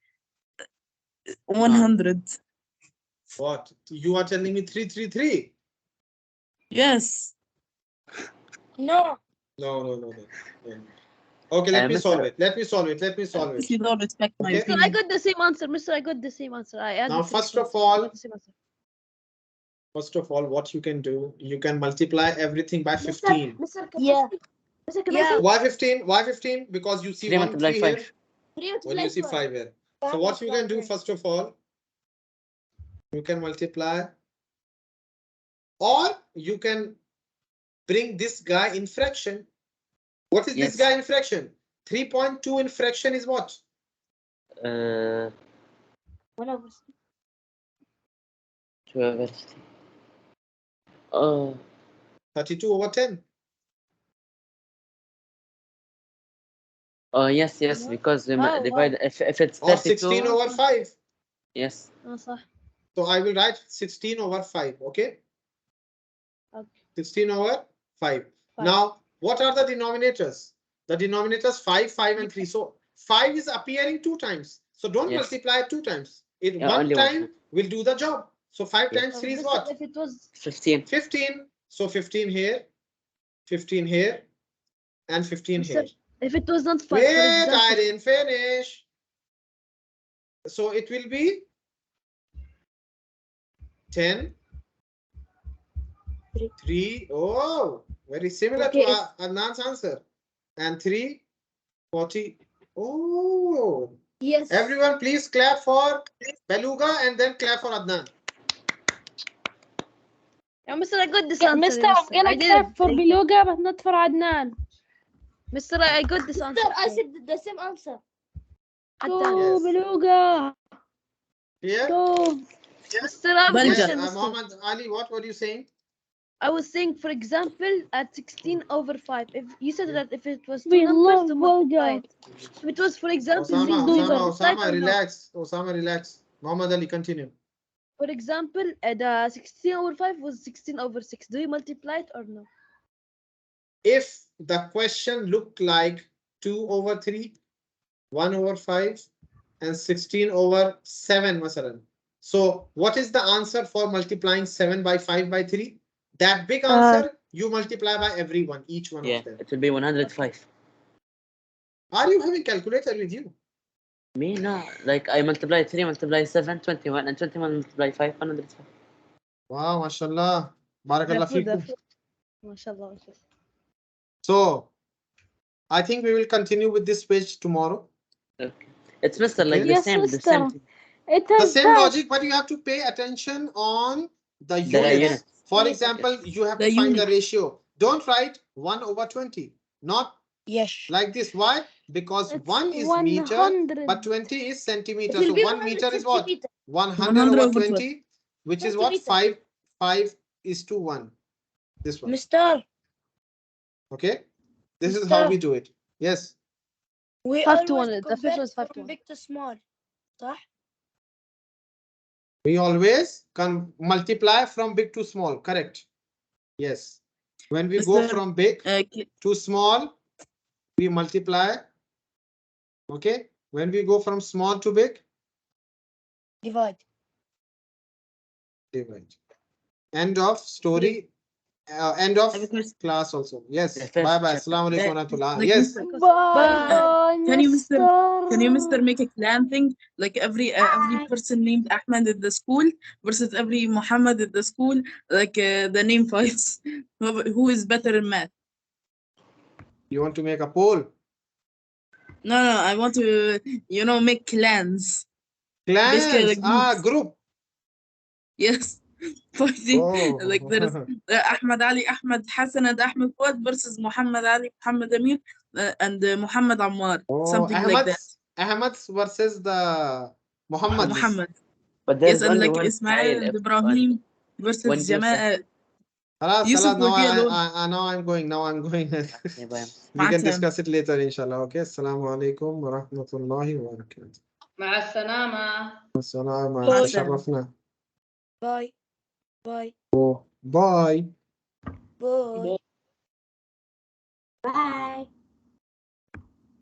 100. What? You are telling me 333? Yes. No. No. Okay, let me solve it. Let me solve it. You don't respect my Mister, opinion. I got the same answer. Mister, I got the same answer. Now, first of all, what you can do, you can multiply everything by 15. Yeah. Why 15? Why 15? Because you see 1 3 here. 3 When you see 5 here. So what you can do, first of all, you can multiply, or you can bring this guy in fraction. What is this guy in fraction? 3.2 in fraction is what? 32 over 10. Oh, yes, because we divide if it's 32. Or 16 over 5. Yes. So I will write 16 over 5, okay? 16 over 5. Now, what are the denominators? The denominators 5, 5 and 3. So 5 is appearing 2 times. So don't multiply it 2 times. One time will do the job. So 5 times 3 is what? If it was 15. 15. So 15 here, 15 here, and 15 here. If it was not 5, wait, I didn't finish. So it will be 10, 3. Oh, very similar to Adnan's answer. And 3, 40. Oh, yes. Everyone, please clap for Beluga and then clap for Adnan. Yeah, Mister, I got this answer. Mister, I'm gonna clap for Beluga, but not for Adnan. Mister, I got this answer. I said the same answer. Oh, Beluga. Here? So, Mr. I have a Yes, question, Mr. Muhammad Ali, what were you saying? I was saying, for example, at 16 over 5, if you said that if it was two We numbers love to multiply vulgar. it. If it was, for example, Osama, 16, do you Osama, multiply it Osama, or no? relax. Osama, relax. Muhammad Ali, continue. For example, the 16 over 5 was 16 over 6. Do you multiply it or no? If the question looked like 2 over 3, 1 over 5, and 16 over 7, masalan. So what is the answer for multiplying 7 by 5 by 3? That big answer, you multiply by everyone, each one of them. It will be 105. Are you having calculator with you? Me, no. Like I multiply 3, multiply 7, 21, and 21 multiply 5, 105. Wow, mashallah. Barakallah feekum. MashaAllah, mashallah. So, I think we will continue with this page tomorrow. Okay. It's Mr. Like Okay. the Yes, same, the Mr. same thing. It The has same that. logic, but you have to pay attention on the The units. units. For example, you have to find the ratio. Don't write 1 over 20. Not like this. Why? Because It's 1 is 100. meter, but 20 is It centimeter. will So be 1 meter is what? 100 100 over 20, which is what? centimeter. 5 is to 1. This one. Mr. Okay. This is how we do it. Yes. We 5 to always 1. The first one is 5 to from 1. big to small. صح? We always can multiply from big to small. Correct. Yes. When we go from big to small, we multiply. Okay. When we go from small to big, Divide. divide. End of story. End of class also. Yes. Bye bye. Assalamu alaikum wa rahmatullah. Yes. Bye, Can you, Mr. Mr. make a clan thing? Like every person named Ahmed at the school versus every Muhammad at the school, like the name fights. Who is better in math? You want to make a poll? No, I want to, make clans. Clans. Basically, like Group. Yes. Fighting. Like there is Ahmed Ali, Ahmed Hassan, and Ahmed Fuad versus Muhammad Ali, Muhammad Amir, and Muhammad Ammar. Something like that. Ahmad's versus the Muhammad. But there's Yes, and only like one Ismail and Ibrahim versus Jamal. Yusuf now I'm going. We can discuss it later, inshallah. Okay. Assalamu alaikum wa rahmatullahi wa barakatuh. مع السلامة. السلام. تشرفنا. Bye. Bye. Bye. Bye. Bye.